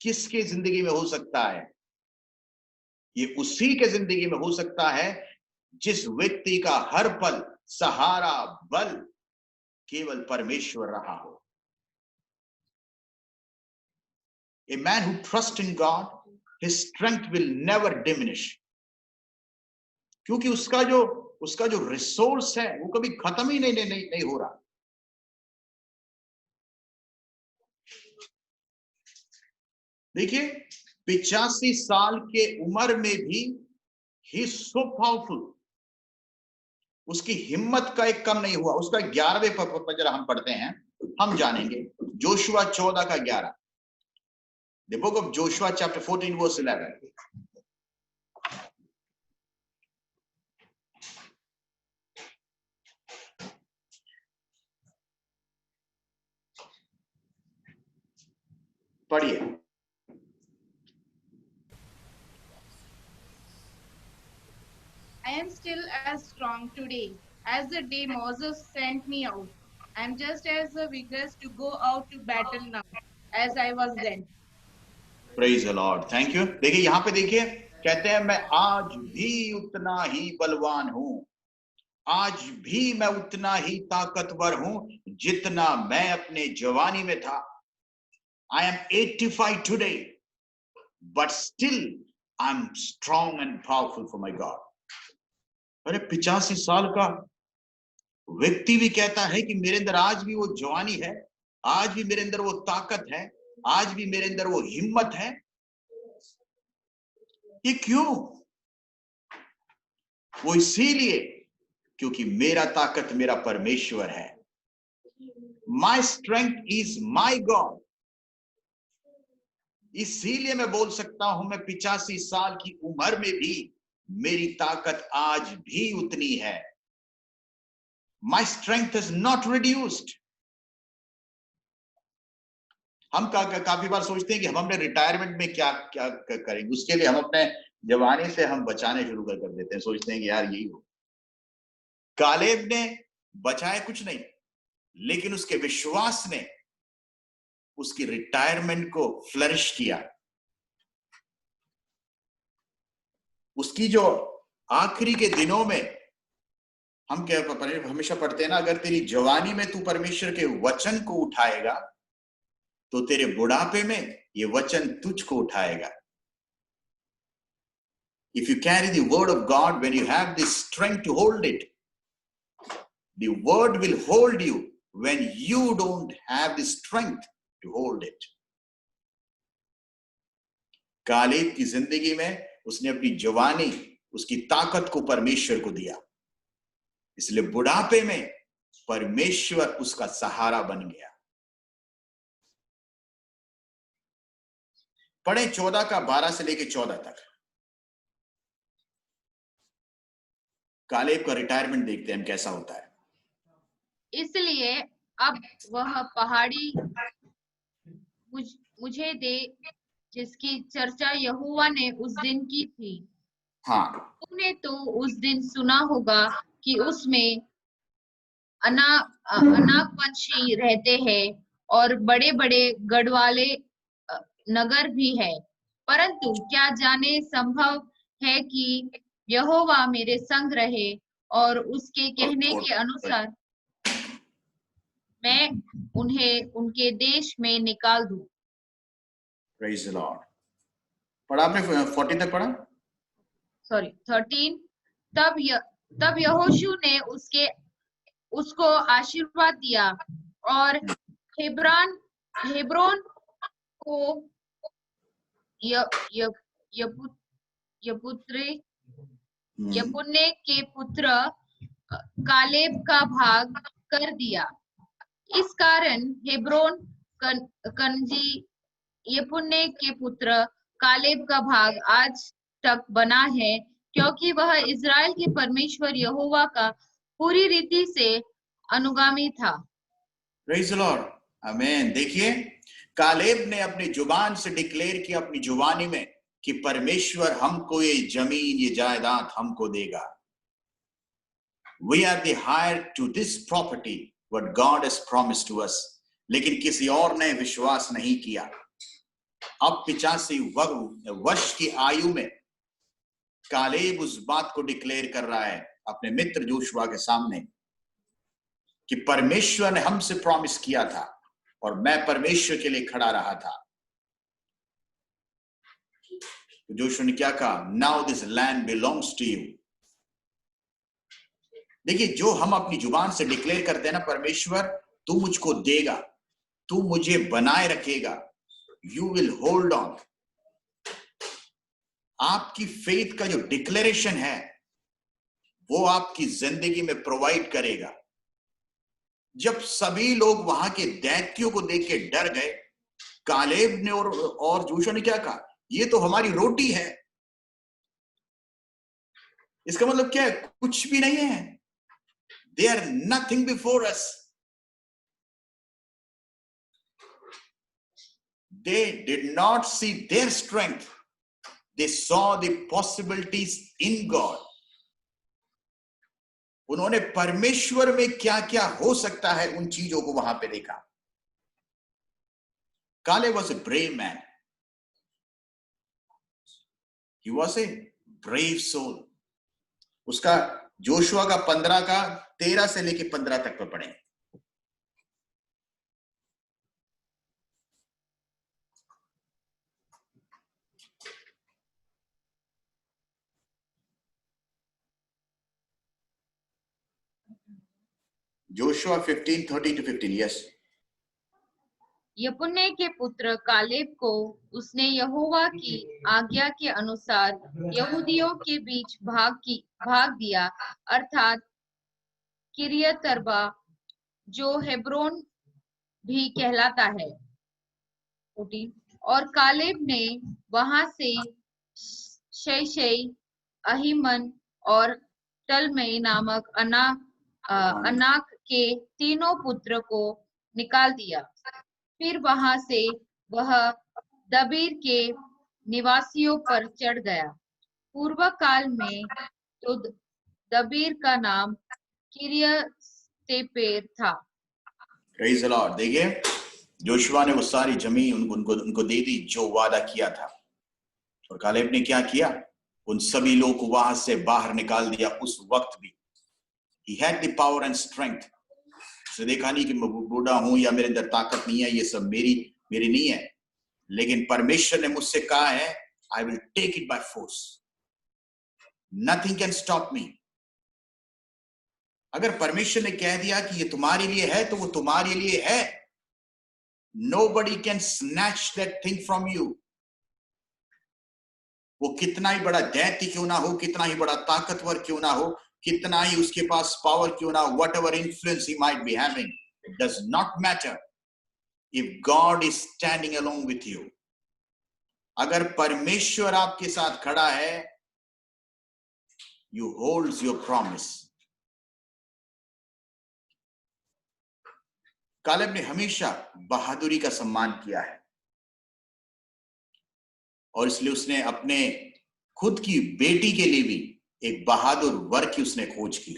किसके जिंदगी में हो सकता है? ये उसी के जिंदगी में हो सकता है जिस व्यक्ति का हर पल सहारा, बल केवल परमेश्वर रहा हो। A man who trusts in God, his strength will never diminish. क्योंकि उसका जो रिसोर्स है वो कभी खत्म ही नहीं हो रहा। देखिए, 85 साल के उम्र में भी ही सो पावरफुल। उसकी हिम्मत का एक कम नहीं हुआ। उसका 11वें पद जरा हम पढ़ते हैं, हम जानेंगे। जोशुआ 14 का 11। The book of Joshua chapter 14 verse 11. पढ़िए। I am still as strong today as the day Moses sent me out. I am just as vigorous to go out to battle now as I was then. Praise the Lord. Thank you. देखिए, यहाँ पे देखिए, कहते हैं मैं आज भी उतना ही बलवान हूँ, आज भी मैं उतना ही ताकतवर हूँ जितना मैं अपने जवानी में था। I am 85 today, but still I'm strong and powerful for my God. अरे 85 साल का व्यक्ति भी कहता है कि मेरे अंदर आज भी वो जवानी है, आज भी मेरे अंदर वो ताकत है, आज भी मेरे अंदर वो हिम्मत है। ये क्यों? वो इसीलिए क्योंकि मेरा ताकत मेरा परमेश्वर है। My strength is my God. इसीलिए मैं बोल सकता हूं मैं 85 साल की उम्र में भी मेरी ताकत आज भी उतनी है। My strength is not reduced. हम काफी बार सोचते हैं कि हम अपने रिटायरमेंट में क्या क्या करेंगे, उसके लिए हम अपने जवानी से हम बचाने शुरू कर देते हैं, सोचते हैं कि यार यही हो। कालेब ने बचाया कुछ नहीं, लेकिन उसके विश्वास ने उसकी रिटायरमेंट को फ्लरिश किया। उसकी जो आखिरी के दिनों में हम क्या हमेशा पढ़ते हैं ना, अगर तेरी जवानी में तू परमेश्वर के वचन को उठाएगा तो तेरे बुढ़ापे में ये वचन तुझको उठाएगा। If you carry the word of God, when you have the strength to hold it, the word will hold you when you don't have the strength to hold it. Caleb की जिंदगी में उसने अपनी जवानी, उसकी ताकत को परमेश्वर को दिया, इसलिए बुढ़ापे में परमेश्वर उसका सहारा बन गया। पढ़े 14 का 12 से लेके 14 तक। कालेब का रिटायरमेंट देखते हैं हम कैसा होता है। इसलिए अब वह पहाड़ी मुझे दे जिसकी चर्चा यहोवा ने उस दिन की थी। हाँ, तुमने तो उस दिन सुना होगा कि उसमें अनाकवंशी रहते हैं और बड़े बड़े गढ़ वाले नगर भी है, परंतु क्या जाने संभव है कि यहोवा मेरे संग रहे और उसके कहने के अनुसार मैं उन्हें उनके देश में निकाल दूं। Praise the Lord. पढ़ा आपने 40 तक पढ़ा? सॉरी 13। तब यहोशू ने उसको आशीर्वाद दिया और हेब्रोन को यपुन्ने के पुत्र कालेब का भाग कर दिया। इस कारण हेब्रोन कनजी यपुन्ने के पुत्र कालेब का भाग आज तक बना है, क्योंकि वह इज़राइल के परमेश्वर यहोवा का पूरी रीति से अनुगामी था। Praise the Lord. Amen. देखिए, कालेब ने अपनी जुबान से डिक्लेयर किया अपनी जुबानी में कि परमेश्वर हमको ये जमीन, ये जायदाद हमको देगा। We are the heir to this property, what God has promised to us. लेकिन किसी और ने विश्वास नहीं किया। अब 85 वर्ष की आयु में कालेब उस बात को डिक्लेयर कर रहा है अपने मित्र जोशुआ के सामने कि परमेश्वर ने हमसे प्रॉमिस किया था और मैं परमेश्वर के लिए खड़ा रहा था। तो जोशुआ ने क्या कहा? Now this land belongs to you. देखिए, जो हम अपनी जुबान से डिक्लेयर करते हैं ना, परमेश्वर तू मुझको देगा, तू मुझे बनाए रखेगा, यू विल होल्ड ऑन। आपकी फेथ का जो डिक्लेरेशन है वो आपकी जिंदगी में प्रोवाइड करेगा। जब सभी लोग वहां के दैत्यों को देख के डर गए, कालेब ने और जोशुआ ने क्या कहा? ये तो हमारी रोटी है। इसका मतलब क्या है? कुछ भी नहीं है। They are nothing before us. They did not see their strength. They saw the possibilities in God. उन्होंने परमेश्वर में क्या क्या हो सकता है उन चीजों को वहां पे देखा। Caleb was a brave man. He was a brave soul. उसका जोशुआ का 15 का 13 से लेके 15 तक पे पढ़े। Joshua 15:13 to 15, yes. यपुन्ने के पुत्र कालेब को उसने यहोवा की आज्ञा के अनुसार यहूदियों के बीच भाग दिया, अर्थात किरियतर्बा, जो हेब्रोन भी कहलाता है। और कालेब ने वहां से शैशै, अहीमन और टलमई नामक अनाक के तीनों पुत्र को निकाल दिया। फिर वहां से वह दबीर के निवासियों पर चढ़ गया। पूर्व काल में तो दबीर का नाम किरियतेपेर था। Praise the Lord. देखिए, जोशुआ ने वो सारी जमीन उनको दे दी जो वादा किया था, और कालेब ने क्या किया? उन सभी लोगों को वहां से बाहर निकाल दिया। उस वक्त भी he had the power and strength. उसे देखा नहीं कि मैं बूढ़ा हूं या मेरे अंदर ताकत नहीं है, ये सब मेरी नहीं है, लेकिन परमेश्वर ने मुझसे कहा है I will take it by force. Nothing can stop me. अगर परमेश्वर ने कह दिया कि ये तुम्हारे लिए है तो वो तुम्हारे लिए है. Nobody can snatch that thing from you. वो कितना ही बड़ा दैत्य क्यों ना हो, कितना ही बड़ा ताकतवर क्यों ना हो, कितना ही उसके पास पावर क्यों ना हो, whatever influence he might be having, it does not matter if God is standing along with you. अगर परमेश्वर आपके साथ खड़ा है, you holds your promise. Caleb ने हमेशा बहादुरी का सम्मान किया है और इसलिए उसने अपने खुद की बेटी के लिए भी एक बहादुर वर की उसने खोज की.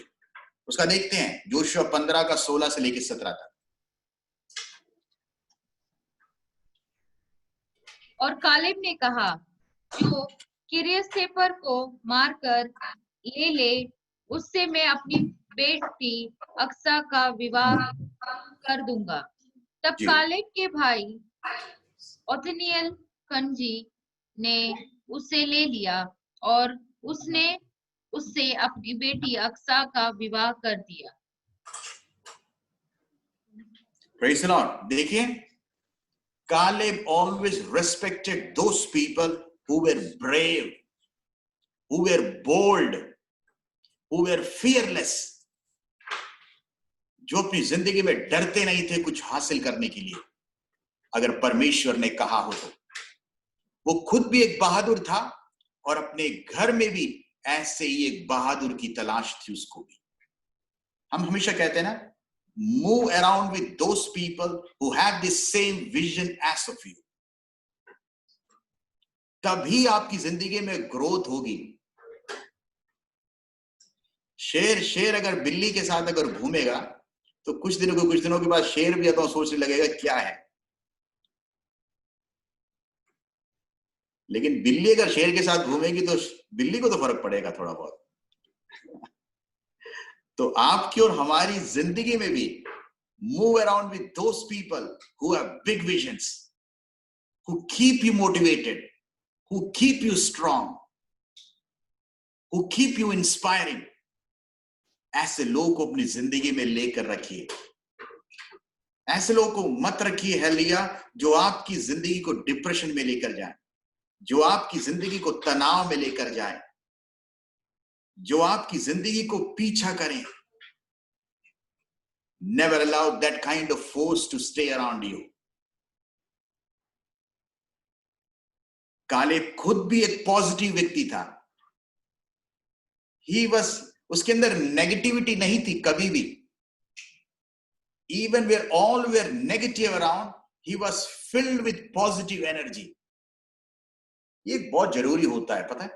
उसका देखते हैं जोशुआ 15 का 16 से लेकर 17 तक. और कालेब ने कहा, जो किर्यसेपर को मारकर ले ले, उससे मैं अपनी बेटी अक्सा का विवाह कर दूंगा. तब जी. कालेब के भाई ओथनिएल कनजी ने उसे ले लिया और उसने उससे अपनी बेटी अक्सा का विवाह कर दिया. Praise the Lord. देखिए, Caleb always respected those people who were brave, who were bold, who were fearless, जो अपनी जिंदगी में डरते नहीं थे कुछ हासिल करने के लिए. अगर परमेश्वर ने कहा हो तो वो खुद भी एक बहादुर था और अपने घर में भी ऐसे ही एक बहादुर की तलाश थी उसको भी. हम हमेशा कहते हैं ना, move around with those people who have the same vision as of you. तभी आपकी जिंदगी में ग्रोथ होगी. शेर अगर बिल्ली के साथ अगर घूमेगा तो कुछ दिनों के बाद शेर भी तो सोचने लगेगा क्या है. लेकिन बिल्ली अगर शेर के साथ घूमेगी तो बिल्ली को तो फर्क पड़ेगा थोड़ा बहुत. तो आपकी और हमारी जिंदगी में भी move around with those people who have big visions, who keep you motivated, who keep you strong, who keep you inspiring. ऐसे लोग को अपनी जिंदगी में लेकर रखिए. ऐसे लोगों को मत रखिए हेलिया जो आपकी जिंदगी को डिप्रेशन में लेकर जाए, जो आपकी जिंदगी को तनाव में लेकर जाए, जो आपकी जिंदगी को पीछा करें. Never allow that kind of force to stay around you. Caleb खुद भी एक पॉजिटिव व्यक्ति था. उसके अंदर नेगेटिविटी नहीं थी कभी भी. Even where all were negative around, he was filled with positive energy. ये बहुत जरूरी होता है, पता है.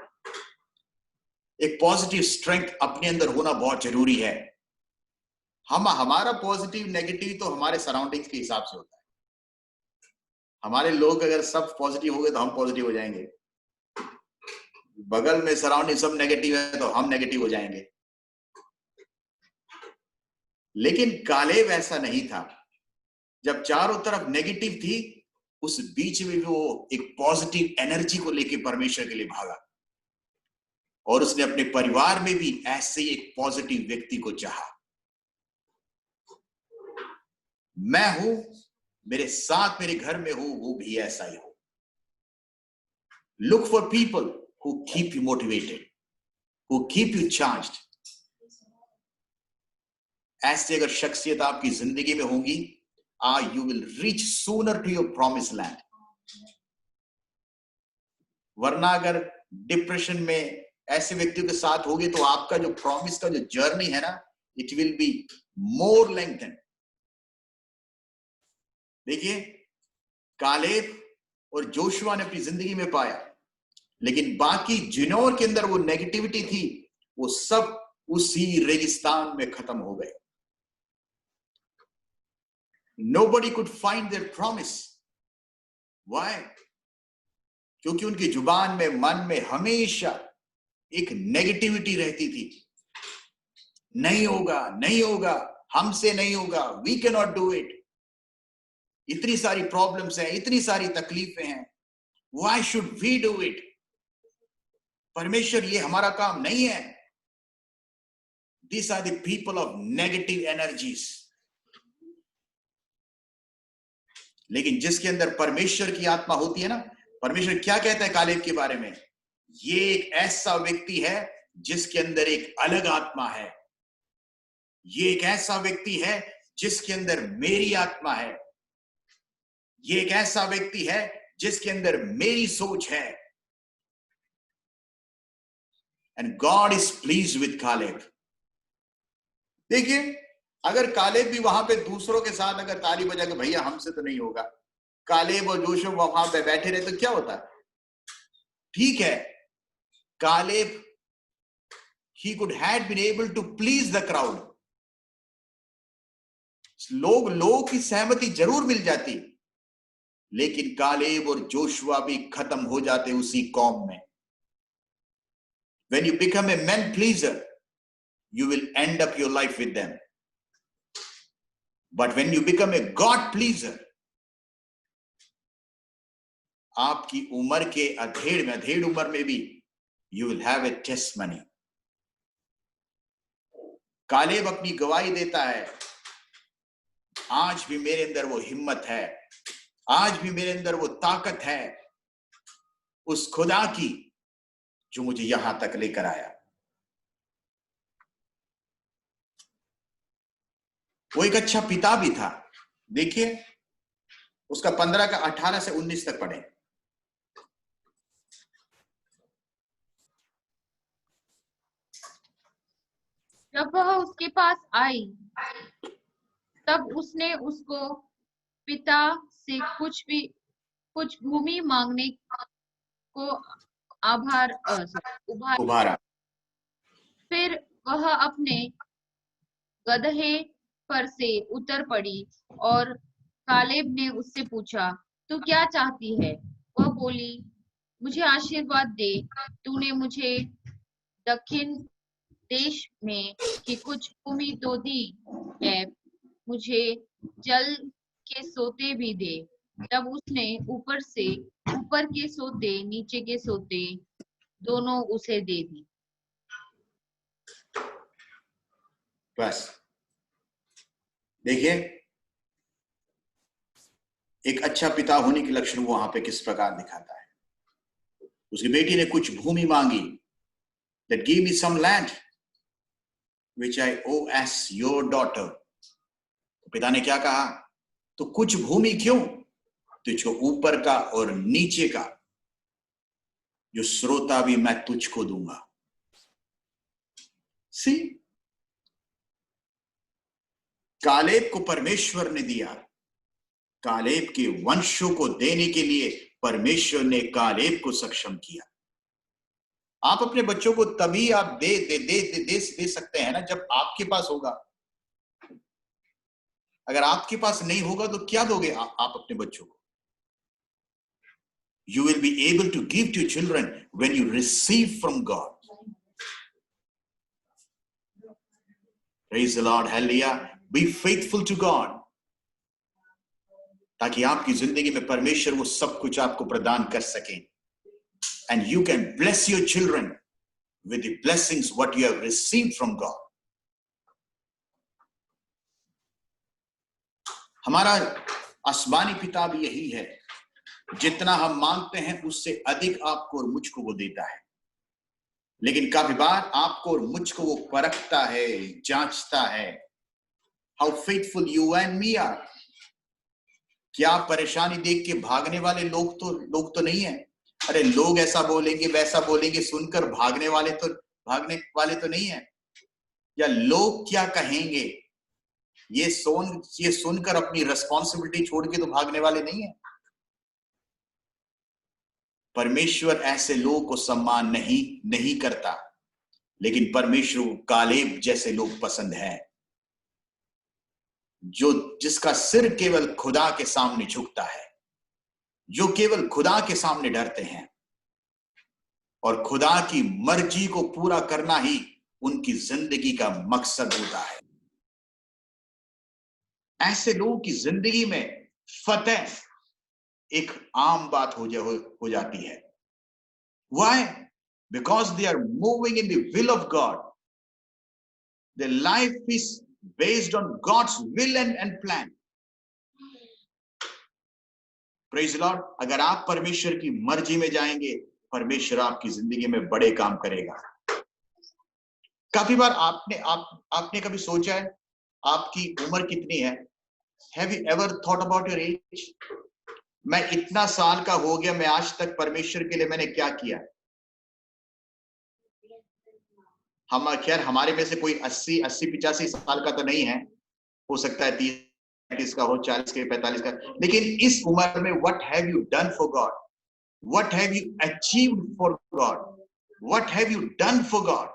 एक पॉजिटिव स्ट्रेंथ अपने अंदर होना बहुत जरूरी है. हमारा पॉजिटिव नेगेटिव तो हमारे सराउंडिंग्स के हिसाब से होता है. हमारे लोग अगर सब पॉजिटिव हो गए तो हम पॉजिटिव हो जाएंगे. बगल में सराउंडिंग सब नेगेटिव है तो हम नेगेटिव हो जाएंगे. लेकिन कालेब ऐसा नहीं था. जब चारों तरफ नेगेटिव थी, उस बीच में भी वो एक पॉजिटिव एनर्जी को लेकर परमेश्वर के लिए भागा और उसने अपने परिवार में भी ऐसे ही एक पॉजिटिव व्यक्ति को चाहा. मैं हूं, मेरे साथ मेरे घर में हूं, वो भी ऐसा ही हो. Look for people who keep you motivated, who keep you charged. ऐसे अगर शख्सियत आपकी जिंदगी में होंगी, you will reach sooner to your promised land. वरना अगर डिप्रेशन में ऐसे व्यक्तियों के साथ होगी तो आपका जो प्रॉमिस का जो जर्नी है ना, it will be more lengthened. देखिए, कालेब और जोशुआ ने अपनी जिंदगी में पाया, लेकिन बाकी जिनोर के अंदर वो नेगेटिविटी थी, वो सब उसी रेगिस्तान में खत्म हो गए. Nobody could find their promise. Why? क्योंकि उनकी जुबान में, मन में हमेशा एक नेगेटिविटी रहती थी. नहीं होगा, नहीं होगा, हमसे नहीं होगा, we cannot do it. इतनी सारी प्रॉब्लम्स हैं, इतनी सारी तकलीफें हैं, why should we do it? परमेश्वर ये हमारा काम नहीं है। These are the people of negative energies. लेकिन जिसके अंदर परमेश्वर की आत्मा होती है ना, परमेश्वर क्या कहता है कालेब के बारे में? ये एक ऐसा व्यक्ति है जिसके अंदर एक अलग आत्मा है। ये एक ऐसा व्यक्ति है जिसके अंदर मेरी आत्मा है। ये एक ऐसा व्यक्ति है जिसके अंदर मेरी सोच है। And God is pleased with Caleb. देखिए, अगर कालेब भी वहां पे दूसरों के साथ अगर ताली बजा के भैया हमसे तो नहीं होगा, कालेब और जोशुआ वहां पे बैठे रहे तो क्या होता? ठीक है, Caleb he could had been able to please the crowd. लोगों की सहमति जरूर मिल जाती, लेकिन कालेब और जोशुआ भी खत्म हो जाते उसी कौम में। When you become a man pleaser, you will end up your life with them. But when you become a God pleaser, आपकी उम्र के अधेड़ उम्र में भी you will have a testimony. Caleb अपनी गवाही देता है, आज भी मेरे अंदर वो हिम्मत है, आज भी मेरे अंदर वो ताकत है उस खुदा की जो मुझे यहां तक लेकर आया। वो एक अच्छा पिता भी था। देखिए, उसका 15 का 18 से 19 तक पढ़े। जब वह उसके पास आई, तब उसने उसको पिता से कुछ भूमि मांगने को उभारा। फिर वह अपने गदहे पर से उतर पड़ी और कालेब ने उससे पूछा, तू क्या चाहती है? वह बोली, मुझे आशीर्वाद दे। तूने मुझे दक्षिण देश में की कुछ भूमि तो दी है, मुझे जल के सोते भी दे। तब उसने ऊपर के सोते नीचे के सोते दोनों उसे दे दी। बस देखिए, एक अच्छा पिता होने के लक्षण वहां पे किस प्रकार दिखाता है। उसकी बेटी ने कुछ भूमि मांगी, that give me some land which I owe as your daughter. तो पिता ने क्या कहा? तो कुछ भूमि क्यों? तुझको ऊपर का और नीचे का जो श्रोता भी मैं तुझको दूंगा। सी, कालेब को परमेश्वर ने दिया। कालेब के वंशों को देने के लिए परमेश्वर ने कालेब को सक्षम किया। आप अपने बच्चों को तभी आप दे सकते हैं ना जब आपके पास होगा। अगर आपके पास नहीं होगा तो क्या दोगे आप अपने बच्चों को? You will be able to give to your children when you receive from God. Praise the Lord, hallelujah. Be faithful to God. ताकि आपकी जिंदगी में परमेश्वर वो सब कुछ आपको प्रदान कर सके। And you can bless your children with the blessings what you have received from God. हमारा आसमानी पिता भी यही है, जितना हम मांगते हैं उससे अधिक आपको और मुझको वो देता है। लेकिन काफी बार आपको और मुझको वो परखता है, जांचता है। How faithful you and me are. क्या परेशानी देख के भागने वाले लोग तो नहीं है? अरे लोग ऐसा बोलेंगे वैसा बोलेंगे सुनकर भागने वाले तो नहीं है। या लोग क्या कहेंगे ये सुनकर अपनी रिस्पॉन्सिबिलिटी छोड़ के तो भागने वाले नहीं है। परमेश्वर ऐसे लोगों को सम्मान नहीं करता, लेकिन परमेश्वर को कालेब जैसे लोग पसंद है, जिसका सिर केवल खुदा के सामने झुकता है, जो केवल खुदा के सामने डरते हैं और खुदा की मर्जी को पूरा करना ही उनकी जिंदगी का मकसद होता है। ऐसे लोगों की जिंदगी में फतेह एक आम बात हो जाती है। Why? because they are moving in the will of God. Their life is based on God's will and plan. Praise the Lord. अगर आप परमेश्वर की मर्जी में जाएंगे, परमेश्वर आपकी जिंदगी में बड़े काम करेगा। काफी बार आपने कभी सोचा है आपकी उम्र कितनी है? Have you ever thought about your age? मैं इतना साल का हो गया, मैं आज तक परमेश्वर के लिए मैंने क्या किया? हम खैर हमारे में से कोई 80-85 साल का तो नहीं है, हो सकता है 30 का हो, 40 के 45 का, लेकिन इस उम्र में what have you done for God? What have you achieved for God? What have you done for God?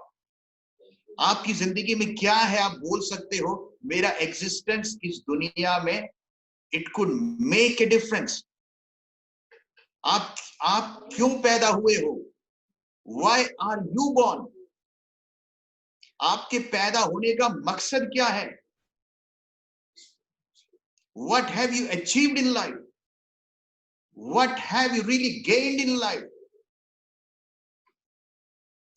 आपकी जिंदगी में क्या है? आप बोल सकते हो मेरा एग्जिस्टेंस इस दुनिया में it could make a difference. आप क्यों पैदा हुए हो? Why are you born? आपके पैदा होने का मकसद क्या है? What have you achieved in life? What have you really gained in life?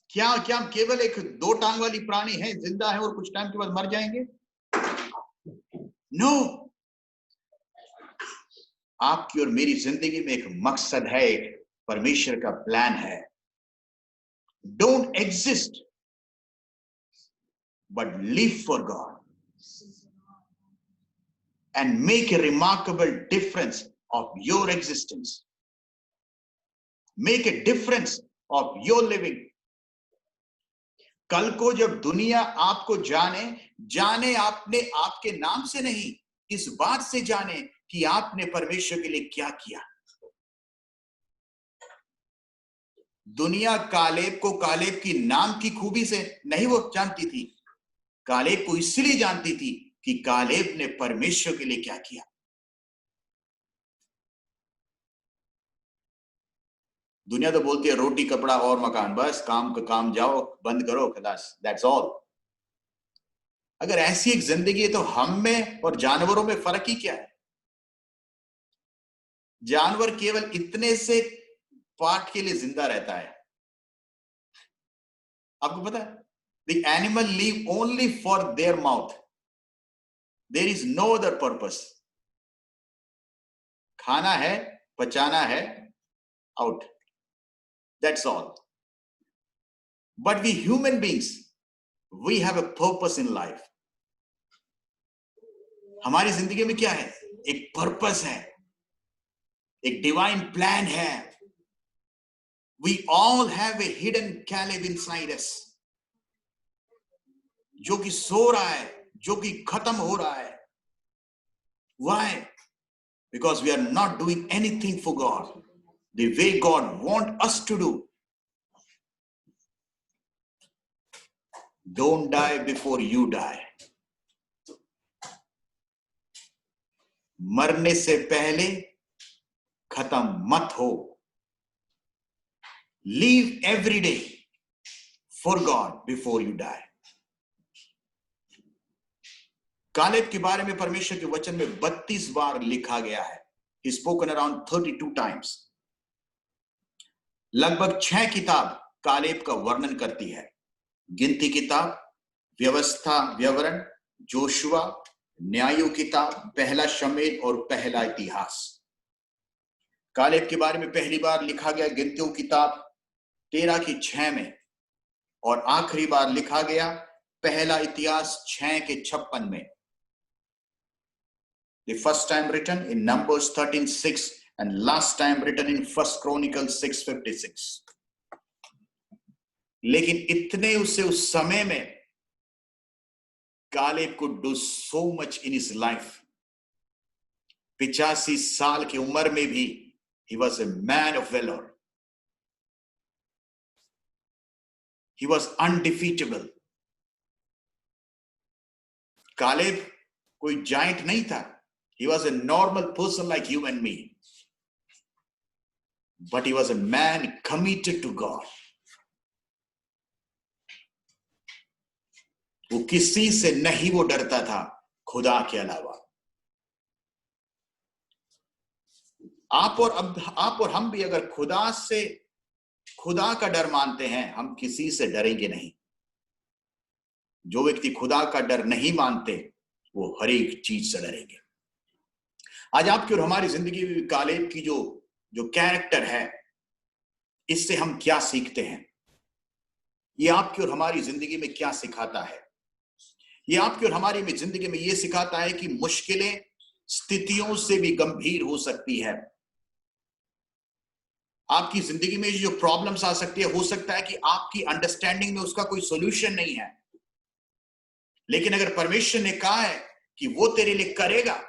क्या हम केवल एक 2 टांग वाली प्राणी है, जिंदा है और कुछ टाइम के बाद मर जाएंगे? नो, आपकी और मेरी जिंदगी में एक मकसद है, एक परमेश्वर का प्लान है। Don't exist but live for God and make a remarkable difference of your existence. Make a difference of your living. कल को जब दुनिया आपको जाने आपके नाम से नहीं, इस बात से जाने कि आपने परमेश्वर के लिए क्या किया। दुनिया कालेब की नाम की खूबी से नहीं वो जानती थी, कालेब को इसलिए जानती थी कि कालेब ने परमेश्वर के लिए क्या किया। दुनिया तो बोलती है रोटी कपड़ा और मकान, बस काम जाओ, बंद करो, खलास, दैट्स ऑल। अगर ऐसी एक जिंदगी है तो हम में और जानवरों में फर्क ही क्या है? जानवर केवल इतने से पार्ट के लिए जिंदा रहता है। आपको पता है, the animal live only for their mouth, there is no other purpose. खाना है, पचाना है, out, that's all. But we human beings, we have a purpose in life. हमारी जिंदगी में क्या है? एक पर्पस है, एक डिवाइन प्लान है। We all have a hidden Caleb inside us, जो कि सो रहा है, जो कि खत्म हो रहा है। Why? Because we are not doing anything for God the way God wants us to do. Don't die before you die. मरने से पहले खत्म मत हो। Live every day for God before you die. Caleb के बारे में परमेश्वर के वचन में 32 बार लिखा गया है। He spoken around 32 times. लगभग 6 किताब कालेब का वर्णन करती है। गिनती किताब, व्यवस्था विवरण, जोशुआ, न्यायों किताब, पहला शमूएल और पहला इतिहास। कालेब के बारे में पहली बार लिखा गया गिनतियों किताब 13:6 में, और आखिरी बार लिखा गया पहला इतिहास 6:56 में। The first time written in Numbers 13:6 and last time written in First Chronicles 6:56. लेकिन इतने उस समय में Caleb could do so much in his life. 85 साल की उम्र में भी he was a man of valor. He was undefeatable. Caleb कोई जाइंट नहीं था. He was a normal person like you and me. But he was a man committed to God. वो किसी से नहीं वो डरता था खुदा के अलावा। आप और हम भी अगर खुदा से खुदा का डर मानते हैं, हम किसी से डरेंगे नहीं। जो व्यक्ति खुदा का डर नहीं मानते वो हर एक चीज से डरेंगे। आज आपकी और हमारी जिंदगी में कालेब की जो कैरेक्टर है, इससे हम क्या सीखते हैं? ये आपकी और हमारी जिंदगी में क्या सिखाता है? ये आपकी और हमारी में जिंदगी में ये सिखाता है कि मुश्किलें स्थितियों से भी गंभीर हो सकती है। आपकी जिंदगी में जो प्रॉब्लम्स आ सकती है, हो सकता है कि आपकी अंडरस्टैंडिंग में उसका कोई सॉल्यूशन नहीं है, लेकिन अगर परमेश्वर ने कहा है कि वो तेरे लिए करेगा,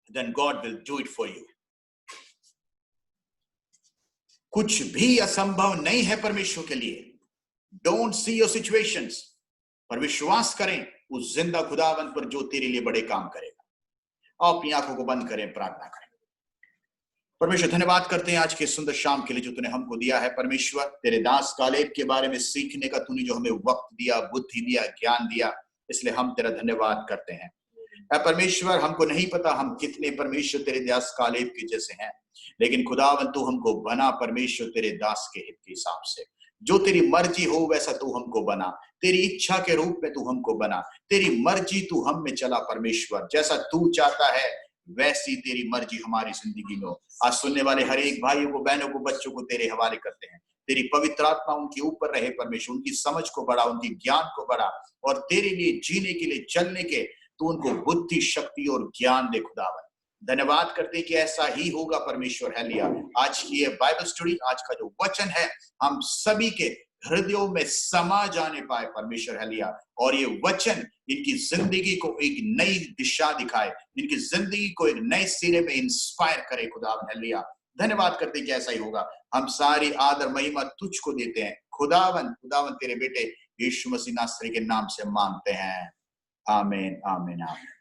then God will do it for you. कुछ भी असंभव नहीं है परमेश्वर के लिए। Don't see your situations, पर विश्वास करें उस जिंदा खुदावंत पर जो तेरे लिए बड़े काम करेगा। आप अपनी आंखों को बंद करें, प्रार्थना करें। परमेश्वर, धन्यवाद करते हैं आज के सुंदर शाम के लिए जो तूने हमको दिया है। परमेश्वर, तेरे दास कालेब के बारे में सीखने का तूने जो हमें वक्त दिया, बुद्धि दिया, ज्ञान दिया, इसलिए हम तेरा धन्यवाद करते हैं। परमेश्वर, हमको नहीं पता हम कितने परमेश्वर तेरे दास कालेब के जैसे हैं, लेकिन खुदावंत तू हमको बना परमेश्वर तेरे दास के हित के हिसाब से। जो तेरी मर्जी हो वैसा तू हमको बना, तेरी इच्छा के रूप में तू हमको बना, तेरी मर्जी तू हम में चला परमेश्वर। जैसा तू चाहता है वैसी तेरी मर्जी हमारी जिंदगी में हो। आज सुनने वाले हर एक भाइयों को, बहनों को, बच्चों को तेरे हवाले करते हैं। तेरी पवित्र आत्मा उनके ऊपर रहे परमेश्वर, उनकी समझ को बढ़ा, उनकी ज्ञान को बढ़ा, और तेरे लिए जीने के लिए, चलने के तू उनको बुद्धि, शक्ति और ज्ञान दे खुदावन। धन्यवाद करते कि ऐसा ही होगा परमेश्वर। हालेलुया। आज की ये बाइबल स्टडी, आज का जो वचन है, हम सभी के हृदयों में समा जाने पाए परमेश्वर। हालेलुया। और ये वचन इनकी जिंदगी को एक नई दिशा दिखाए, इनकी जिंदगी को एक नए सिरे में इंस्पायर करे खुदावन। हालेलुया। धन्यवाद करते कि ऐसा ही होगा। हम सारी आदर महिमा तुझको देते हैं खुदावन। खुदावन तेरे बेटे यीशु मसीह नासरी के नाम से मांगते हैं। आमीन, आमीन, आमीन।